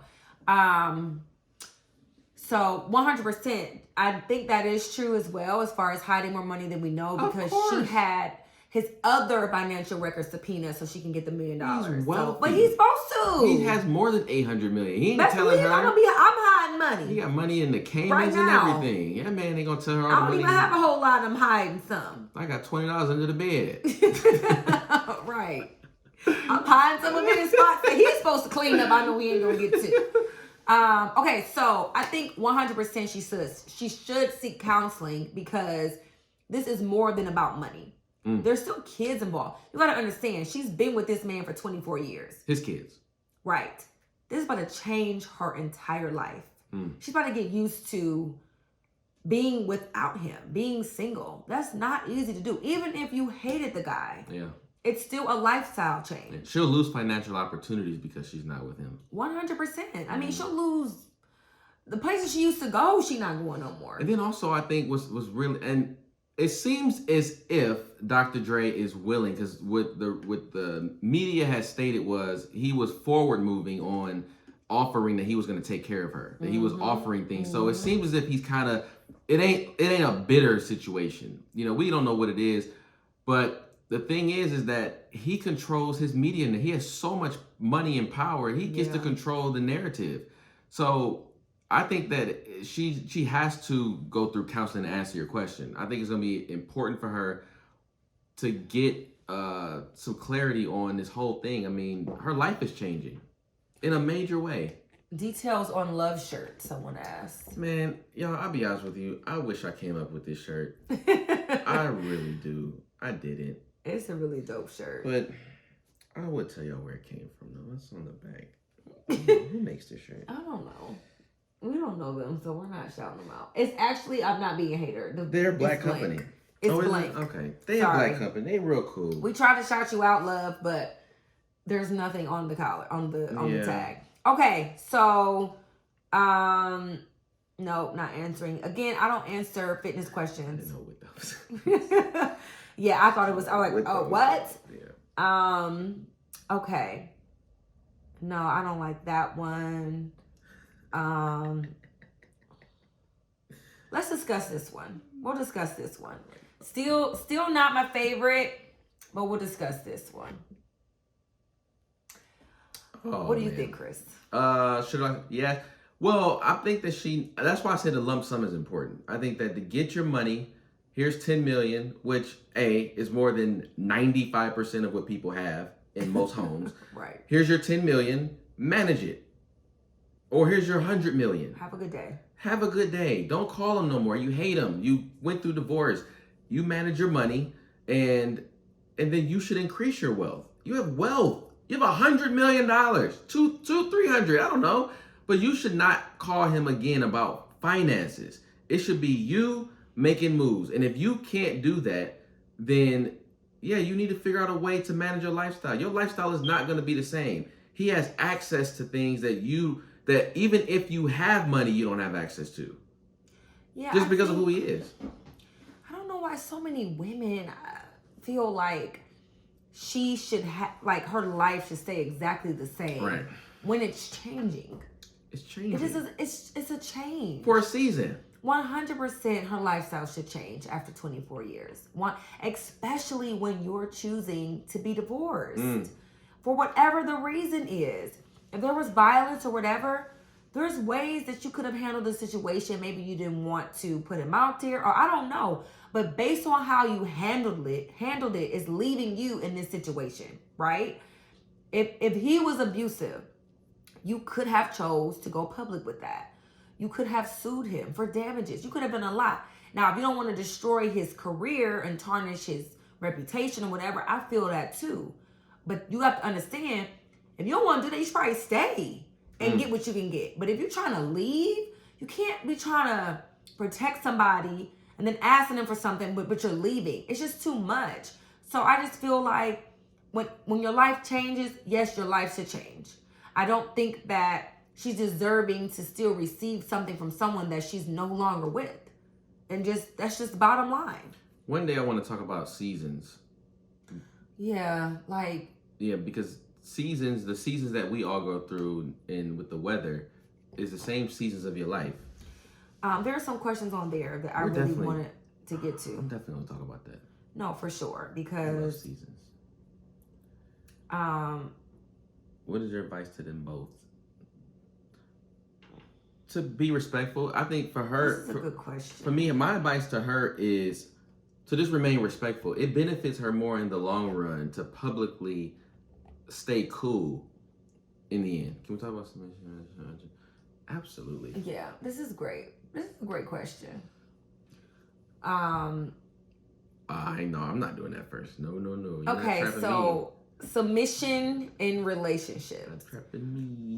So 100%. I think that is true as well, as far as hiding more money than we know, because she had his other financial records subpoenaed so she can get the $1 million. He's wealthy. But he's supposed to. He has more than $800 million. He ain't telling her. I'm hiding money. He got money in the Caymans and everything. Yeah, man ain't gonna tell her all the money. I don't even have a whole lot. I'm hiding some. I got $20 under the bed. Right. I'm hiding some of it in spots that he's supposed to clean up. I know we ain't gonna get to. Okay, so I think 100% she should seek counseling, because this is more than about money. There's still kids involved. You gotta understand, she's been with this man for 24 years. His kids. Right. This is about to change her entire life. She's about to get used to being without him, being single. That's not easy to do. Even if you hated the guy. Yeah. It's still a lifestyle change. Yeah. She'll lose financial opportunities because she's not with him. 100%. I mean, she'll lose the places she used to go. She's not going no more. And then also, I think was really, and it seems as if Dr. Dre is willing, because what the media has stated was he was forward moving on offering that he was going to take care of her, that he was offering things. So it seems as if he's kind of, it ain't a bitter situation. You know, we don't know what it is, but the thing is that he controls his media and he has so much money and power. He gets to control the narrative. So I think that she has to go through counseling to answer your question. I think it's going to be important for her to get some clarity on this whole thing. I mean, her life is changing in a major way. Details on love shirt, someone asked. Man, y'all, I'll be honest with you. I wish I came up with this shirt. I really do. I didn't. It's a really dope shirt. But I would tell y'all where it came from, though. It's on the back. Who makes this shirt? I don't know. We don't know them, so we're not shouting them out. It's actually, I'm not being a hater. They're a black company. It's blank. Okay. They're a black company. They're real cool. We tried to shout you out, love, but there's nothing on the collar, on the tag. Okay, so, no, not answering. Again, I don't answer fitness questions. I didn't know what those. Yeah, I thought it was, I was like, oh, what? Yeah. Okay. No, I don't like that one. Let's discuss this one. We'll discuss this one. Still not my favorite, but we'll discuss this one. Oh, what do you think, Chris? Should I? Yeah. Well, I think that that's why I said the lump sum is important. I think that to get your money, here's $10 million, which is more than 95% of what people have in most homes. Right. Here's your $10 million, manage it. Or here's your $100 million. Have a good day. Have a good day. Don't call them no more. You hate them. You went through divorce. You manage your money, and then you should increase your wealth. You have wealth. You have $100 million, 300, I don't know. But you should not call him again about finances. It should be you making moves. And if you can't do that, then yeah, you need to figure out a way to manage your lifestyle. Your lifestyle is not going to be the same. He has access to things that even if you have money, you don't have access to. Yeah. Just because of who he is. I don't know why so many women feel like she should like her life should stay exactly the same. Right. When it's changing. It's changing. It's a change. For a season. 100% her lifestyle should change after 24 years. Especially when you're choosing to be divorced. For whatever the reason is. If there was violence or whatever, there's ways that you could have handled the situation. Maybe you didn't want to put him out there, or I don't know. But based on how you handled it is leaving you in this situation, right? If he was abusive, you could have chose to go public with that. You could have sued him for damages. You could have done a lot. Now, if you don't want to destroy his career and tarnish his reputation or whatever, I feel that too. But you have to understand, if you don't want to do that, you should probably stay and get what you can get. But if you're trying to leave, you can't be trying to protect somebody and then asking them for something, but you're leaving. It's just too much. So I just feel like when your life changes, yes, your life should change. I don't think that she's deserving to still receive something from someone that she's no longer with. And that's just the bottom line. One day I want to talk about seasons. Yeah, because the seasons that we all go through and with the weather is the same seasons of your life. There are some questions on there that I really wanted to get to. I'm definitely going to talk about that. No, for sure, because seasons. What is your advice to them both? To be respectful. I think for her, this is a good question. For me, my advice to her is to just remain respectful. It benefits her more in the long run to publicly stay cool in the end. Can we talk about submission? Absolutely. Yeah, this is great. This is a great question. I know I'm not doing that first. No. You're okay, so submission in relationships.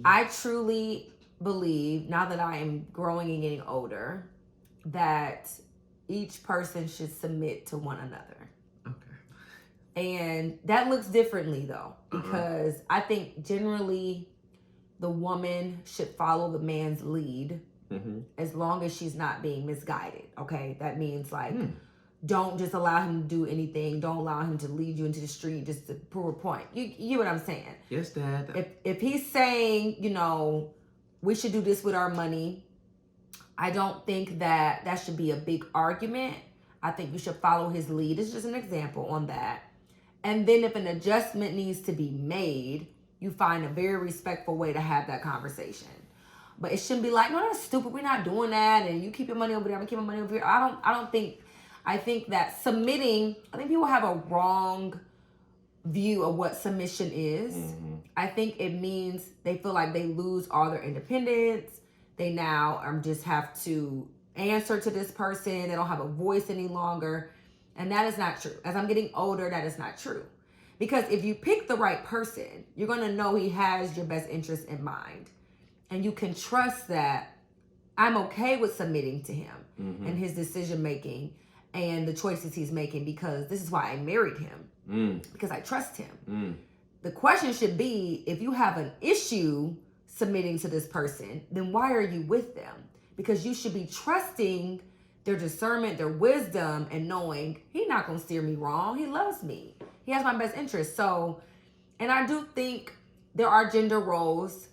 I truly believe, now that I am growing and getting older, that each person should submit to one another. Okay. And that looks differently though, because I think generally the woman should follow the man's lead as long as she's not being misguided. Okay, that means don't just allow him to do anything. Don't allow him to lead you into the street just to prove a point. You get what I'm saying? Yes, Dad. If he's saying, we should do this with our money, I don't think that should be a big argument. I think you should follow his lead. It's just an example on that. And then if an adjustment needs to be made, you find a very respectful way to have that conversation. But it shouldn't be like, no, that's stupid. We're not doing that. And you keep your money over there. I'm keep my money over here. I think that submitting, I think people have a wrong view of what submission is. I think it means they feel like they lose all their independence. They now just have to answer to this person. They don't have a voice any longer. And that is not true. As I'm getting older, that is not true. Because if you pick the right person, you're going to know he has your best interest in mind. And you can trust that I'm okay with submitting to him and his decision making and the choices he's making, because this is why I married him, because I trust him. The question should be, if you have an issue submitting to this person, then why are you with them? Because you should be trusting their discernment, their wisdom, and knowing he's not going to steer me wrong. He loves me. He has my best interest. So, and I do think there are gender roles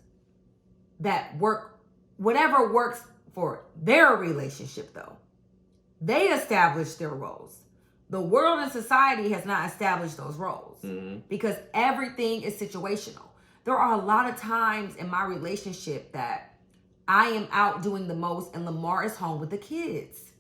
that work, whatever works for their relationship though. They establish their roles. The world and society has not established those roles because everything is situational. There are a lot of times in my relationship that I am out doing the most and Lamar is home with the kids.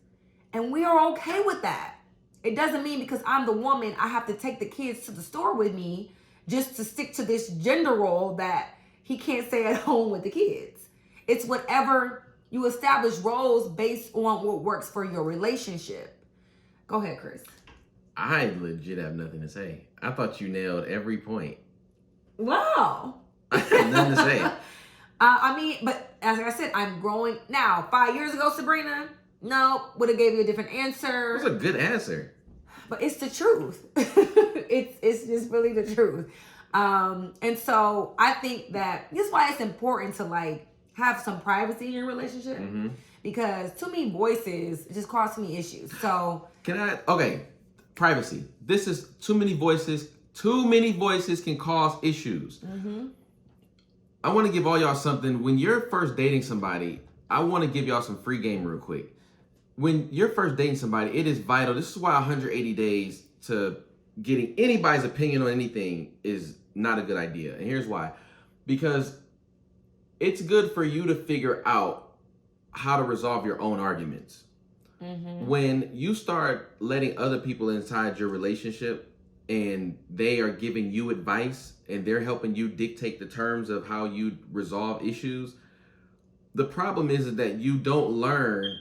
And we are okay with that. It doesn't mean because I'm the woman, I have to take the kids to the store with me just to stick to this gender role that he can't stay at home with the kids. It's whatever you establish roles based on what works for your relationship. Go ahead, Chris. I legit have nothing to say. I thought you nailed every point. Wow. I have nothing to say. But as I said, I'm growing now. 5 years ago, Sabrina, no, would have gave you a different answer. It was a good answer. But it's the truth. it's just really the truth. And so I think that this is why it's important to have some privacy in your relationship, because too many voices just cause me issues. So can privacy. This is too many voices. Too many voices can cause issues. Mm-hmm. I want to give all y'all something. When you're first dating somebody, I want to give y'all some free game real quick. When you're first dating somebody, it is vital. This is why 180 days to getting anybody's opinion on anything is not a good idea. And here's why. Because it's good for you to figure out how to resolve your own arguments. Mm-hmm. When you start letting other people inside your relationship and they are giving you advice and they're helping you dictate the terms of how you resolve issues, the problem is that you don't learn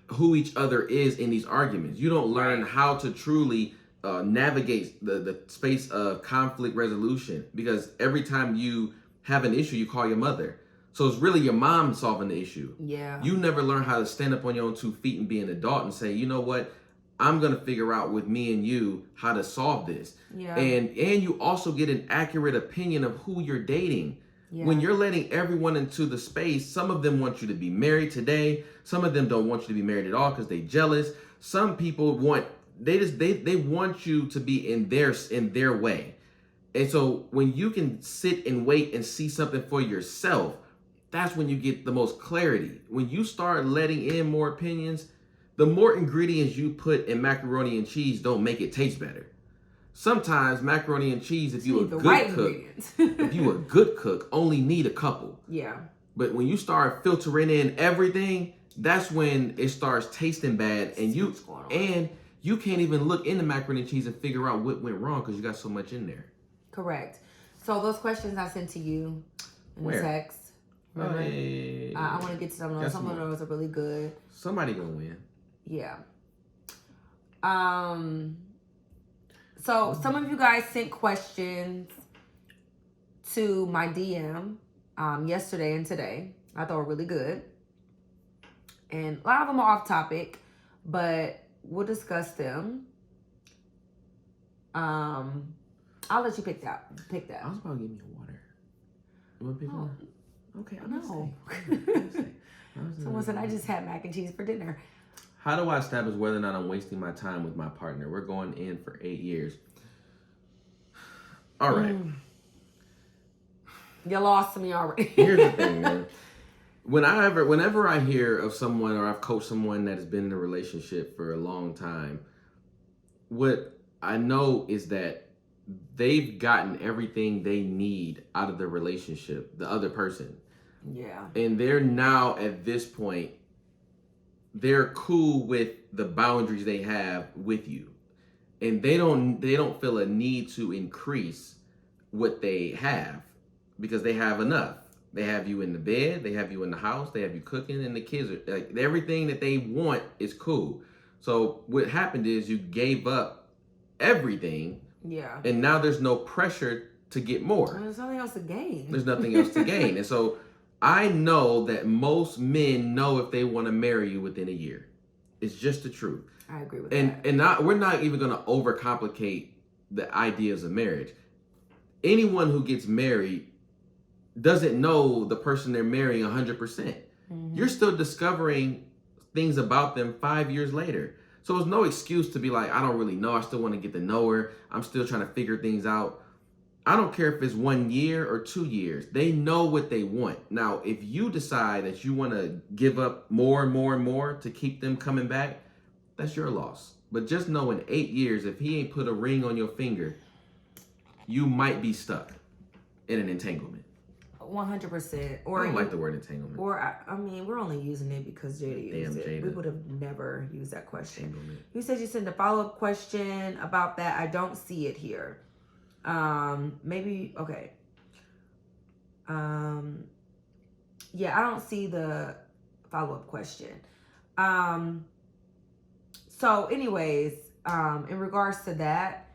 who each other is in these arguments. You don't learn how to truly navigate the space of conflict resolution, because every time you have an issue, you call your mother. So it's really your mom solving the issue. Yeah. You never learn how to stand up on your own 2 feet and be an adult and say, you know what, I'm going to figure out with me and you how to solve this. Yeah. And you also get an accurate opinion of who you're dating. Yeah. When you're letting everyone into the space, some of them want you to be married today. Some of them don't want you to be married at all because they're jealous. Some people want, they want you to be in their way. And so when you can sit and wait and see something for yourself, that's when you get the most clarity. When you start letting in more opinions, the more ingredients you put in macaroni and cheese don't make it taste better. Sometimes macaroni and cheese, if you a good cook, if you a good cook, only need a couple. Yeah. But when you start filtering in everything, that's when it starts tasting bad, and you can't even look into macaroni and cheese and figure out what went wrong because you got so much in there. Correct. So those questions I sent to you in the text. Hey. I want to get to some of those. Some of those are really good. Somebody gonna win. Yeah. So some of you guys sent questions to my DM yesterday and today. I thought were really good. And a lot of them are off topic, but we'll discuss them. I'll let you pick that. I was about to give me a water. You want to pick one? Okay, I know. Someone said I just had mac and cheese for dinner. How do I establish whether or not I'm wasting my time with my partner? We're going in for 8 years. All right. You lost me already. Here's the thing, man. Whenever I hear of someone, or I've coached someone that has been in a relationship for a long time, what I know is that they've gotten everything they need out of the relationship, the other person. Yeah. And they're now at this point, they're cool with the boundaries they have with you. And they don't feel a need to increase what they have because they have enough. They have you in the bed, they have you in the house, they have you cooking, and the kids are like, everything that they want is cool. So what happened is you gave up everything. Yeah. And now there's no pressure to get more. There's nothing else to gain. There's nothing else to gain. And so I know that most men know if they want to marry you within a year. It's just the truth. I agree with that. And we're not even going to overcomplicate the ideas of marriage. Anyone who gets married doesn't know the person they're marrying 100%. Mm-hmm. You're still discovering things about them 5 years later. So there's no excuse to be like, I don't really know. I still want to get to know her. I'm still trying to figure things out. I don't care if it's 1 year or 2 years. They know what they want. Now, if you decide that you want to give up more and more and more to keep them coming back, that's your loss. But just know in 8 years, if he ain't put a ring on your finger, you might be stuck in an entanglement. 100%. Or I don't like the word entanglement. Or I mean, we're only using it because Jada used it. Jada. We would have never used that question. Entanglement. You said you sent a follow-up question about that. I don't see it here. Maybe okay. Yeah, I don't see the follow-up question. So anyways, in regards to that,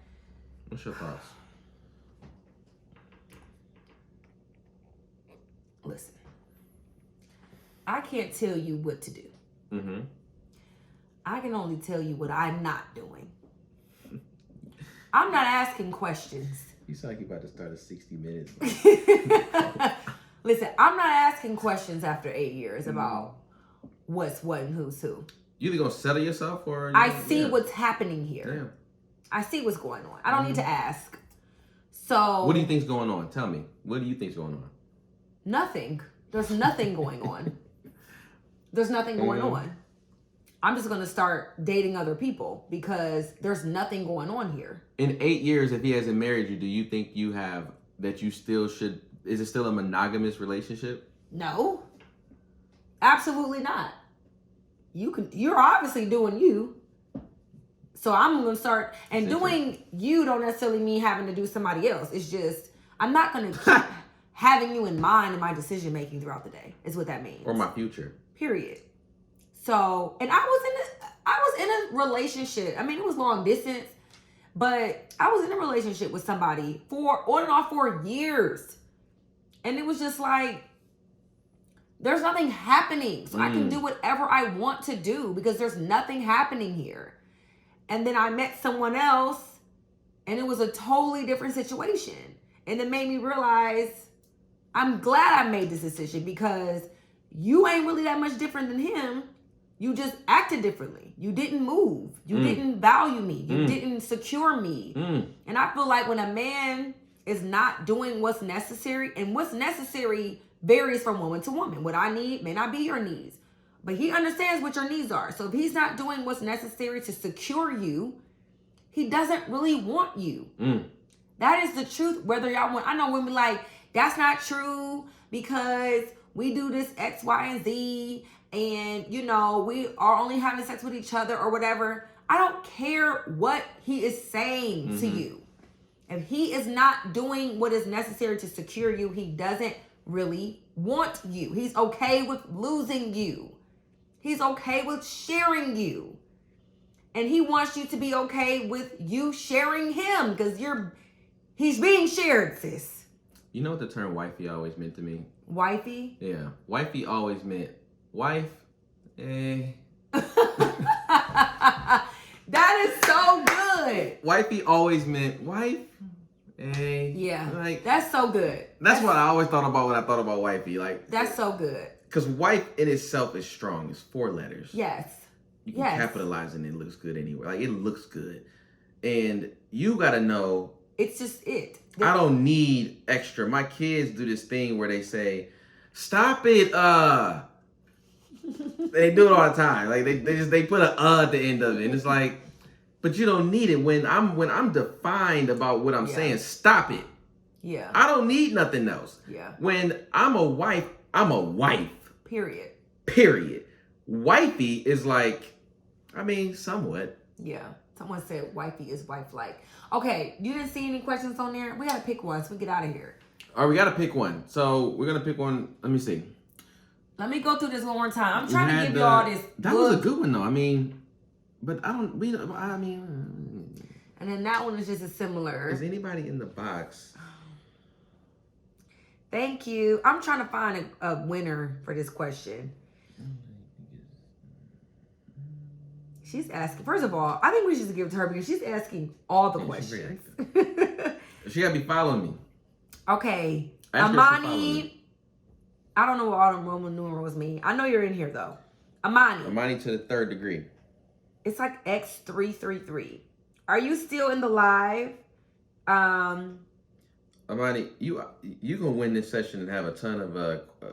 what's your thoughts? Listen, I can't tell you what to do. Mm-hmm. I can only tell you what I'm not doing. I'm not asking questions. You sound like you're about to start a 60 minutes. Listen, I'm not asking questions after 8 years about what's what and who's who. You either gonna settle yourself or... I see what's happening here. I see what's going on. I don't need to ask. So What do you think's going on? Tell me. What do you think's going on? nothing. There's nothing going on. There's nothing going on. I'm just going to start dating other people because there's nothing going on here. In 8 years, if he hasn't married you, do you think you have, that you still should, is it still a monogamous relationship? No. Absolutely not. You're obviously doing you. So I'm going to start, and doing you don't necessarily mean having to do somebody else. It's just, I'm not going to keep having you in mind in my decision making throughout the day, is what that means. Or my future. Period. So, and I was in a relationship. I mean, it was long distance, but I was in a relationship with somebody on and off for years. And it was just like, there's nothing happening. So I can do whatever I want to do because there's nothing happening here. And then I met someone else and it was a totally different situation. And it made me realize I'm glad I made this decision because you ain't really that much different than him. You just acted differently. You didn't move. You didn't value me. You didn't secure me. And I feel like when a man is not doing what's necessary, and what's necessary varies from woman to woman. What I need may not be your needs. But he understands what your needs are. So if he's not doing what's necessary to secure you, he doesn't really want you. That is the truth. Whether y'all want, I know women like, that's not true because we do this X, Y, and Z. And, you know, we are only having sex with each other or whatever. I don't care what he is saying to you. If he is not doing what is necessary to secure you, he doesn't really want you. He's okay with losing you. He's okay with sharing you. And he wants you to be okay with you sharing him because he's being shared, sis. You know what the term wifey always meant to me? Wifey? Yeah. Wifey always meant wife. That is so good. Wifey always meant wife. Yeah. Like, that's so good. That's what I always thought about when I thought about wifey. Like, that's so good. Because wife in itself is strong. It's 4 letters. Yes. You can capitalize and it looks good anyway. Like, it looks good. And you got to know. It's just it. I don't need extra. My kids do this thing where they say, stop it, They do it all the time. Like, they put an at the end of it. And it's like, but you don't need it. When I'm defined about what I'm saying, stop it. Yeah. I don't need nothing else. Yeah. When I'm a wife, I'm a wife. Period. Wifey is like, I mean, somewhat. Yeah. Someone said wifey is wife-like. Okay, you didn't see any questions on there? We gotta pick one so we get out of here. All right, we gotta pick one. So we're gonna pick one. Let me see. Let me go through this one more time. I'm trying to give y'all this. That was a good one though. I mean, but I mean. And then that one is just a similar. Is anybody in the box? Thank you. I'm trying to find a winner for this question. She's asking. First of all, I think we should give it to her because she's asking all the questions. She gotta be following me. Okay, Amani. I don't know what all them Roman numerals mean. I know you're in here though. Amani to the 3rd degree. It's like X333. Are you still in the live? Amani, you gonna win this session and have a ton of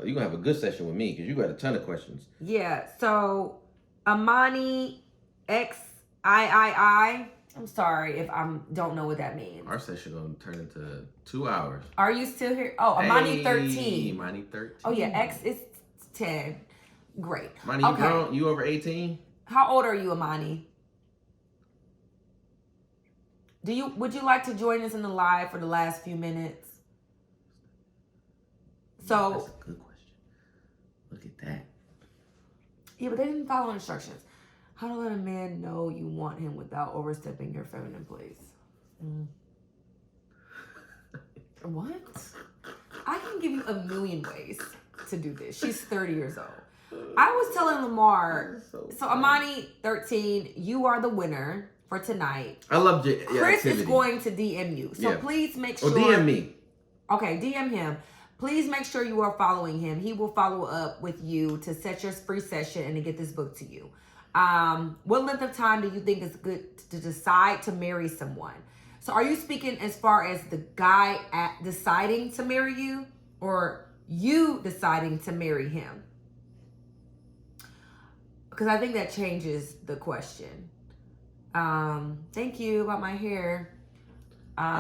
you gonna have a good session with me because you got a ton of questions. Yeah. So Amani XIII. I'm sorry if I don't know what that means. Our session gonna turn into 2 hours. Are you still here? Oh, Amani 13. Amani 13. Oh yeah, X is 10. Great. Amani, you grown? You over 18? How old are you, Amani? Would you like to join us in the live for the last few minutes? So that's a good question. Look at that. Yeah, but they didn't follow instructions. How to let a man know you want him without overstepping your feminine place. What? I can give you a million ways to do this. She's 30 years old. I was telling Lamar, so Amani, 13, you are the winner for tonight. I love your Chris activity. is going to DM you. So please make sure. Or DM me. Okay, DM him. Please make sure you are following him. He will follow up with you to set your free session and to get this book to you. What length of time do you think is good to decide to marry someone? So are you speaking as far as the guy deciding to marry you, or you deciding to marry him? Because I think that changes the question. Thank you about my hair.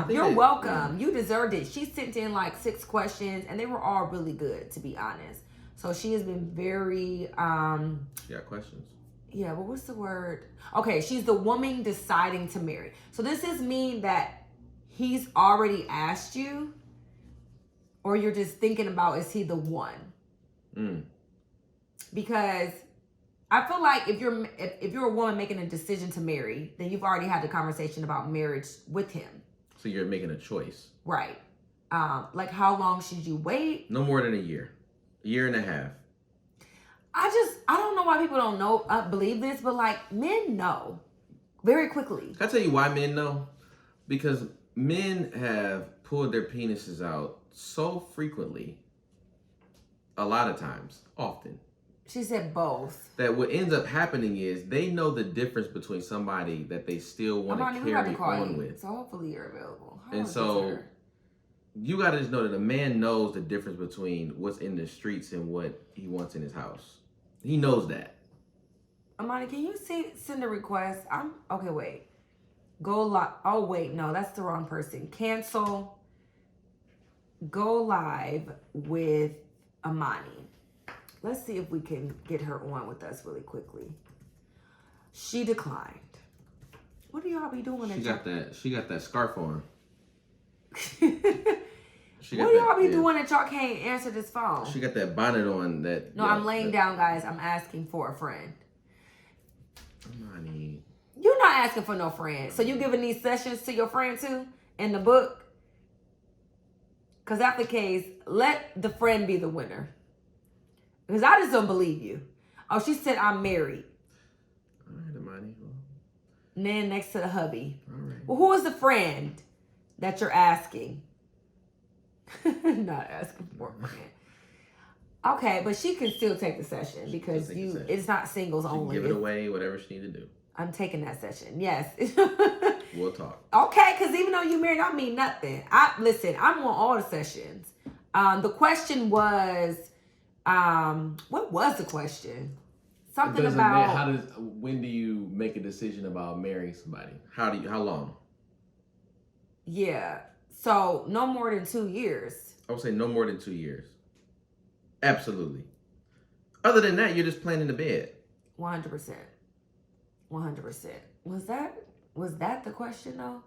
You're welcome. You deserved it. She sent in like 6 questions, and they were all really good, to be honest. So she has been very... She got questions. Yeah, but what's the word? Okay, she's the woman deciding to marry. So does this mean that he's already asked you, or you're just thinking about, is he the one? Because I feel like if you're a woman making a decision to marry, then you've already had the conversation about marriage with him. So you're making a choice. Right. Like, how long should you wait? No more than a year. A year and a half. I don't know why people don't know, believe this, but like, men know very quickly. Can I tell you why men know? Because men have pulled their penises out so frequently, a lot of times, often. She said both. That what ends up happening is they know the difference between somebody that they still want to carry on with. So hopefully you're available. And so you got to just know that a man knows the difference between what's in the streets and what he wants in his house. He knows that. Amani, can you send a request? Okay, wait. Go live. Oh, wait, no, that's the wrong person. Cancel. Go live with Amani. Let's see if we can get her on with us really quickly. She declined. What do y'all be doing? She got that scarf on. What do y'all be doing that y'all can't answer this phone? She got that bonnet on. No, I'm laying down, guys. I'm asking for a friend. Amani. You're not asking for no friend. So you giving these sessions to your friend too in the book? Because that's the case, let the friend be the winner. Because I just don't believe you. Oh, she said I'm married. All right, Amani. And then next to the hubby. All right. Well, who is the friend that you're asking? Not asking for a friend. Okay, but she can still take the session because it's not singles only. Give it away, whatever she need to do. I'm taking that session. Yes. We'll talk. Okay, because even though you married, I mean nothing. Listen, I'm on all the sessions. The question was, what was the question? Something about when do you make a decision about marrying somebody? How long? Yeah. So no more than 2 years. I would say no more than 2 years. Absolutely. Other than that, you're just playing in the bed. 100%. 100%. Was that the question though?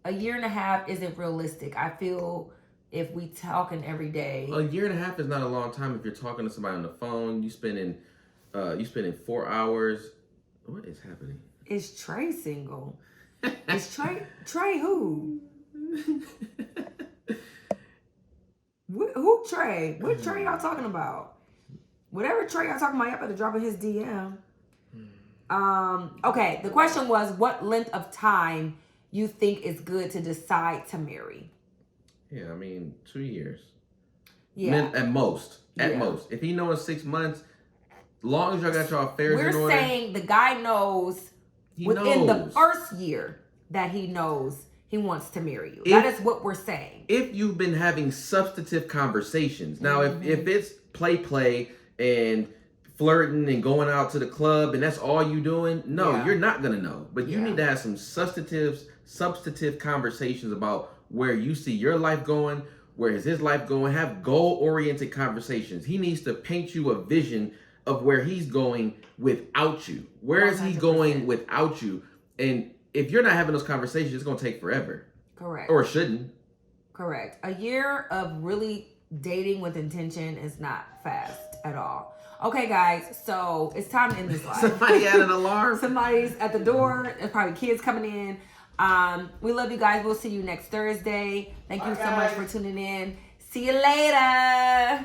A year and a half isn't realistic. I feel if we talking every day. A year and a half is not a long time if you're talking to somebody on the phone. You spending 4 hours. What is happening? Is Trey single? Is Trey who? Who Trey? What Trey y'all talking about? Whatever Trey y'all talking about, y'all better drop in his DM. Okay, the question was, what length of time you think is good to decide to marry? Yeah, I mean 2 years. Yeah. At most. If he knows 6 months, long as y'all got your affairs in order. We're saying the guy knows within the first year that he knows he wants to marry you. That is what we're saying. If you've been having substantive conversations. Now, if it's play and flirting and going out to the club and that's all you doing, you're not going to know. But you need to have some substantive conversations about where you see your life going, where is his life going. Have goal-oriented conversations. He needs to paint you a vision of where he's going without you. Where is he going without you? And if you're not having those conversations, it's going to take forever. Correct. Or it shouldn't. Correct. A year of really dating with intention is not fast at all. Okay, guys, so it's time to end this live. Somebody had an alarm. Somebody's at the door. There's probably kids coming in. We love you guys. We'll see you next Thursday. Thank you so much for tuning in. See you later.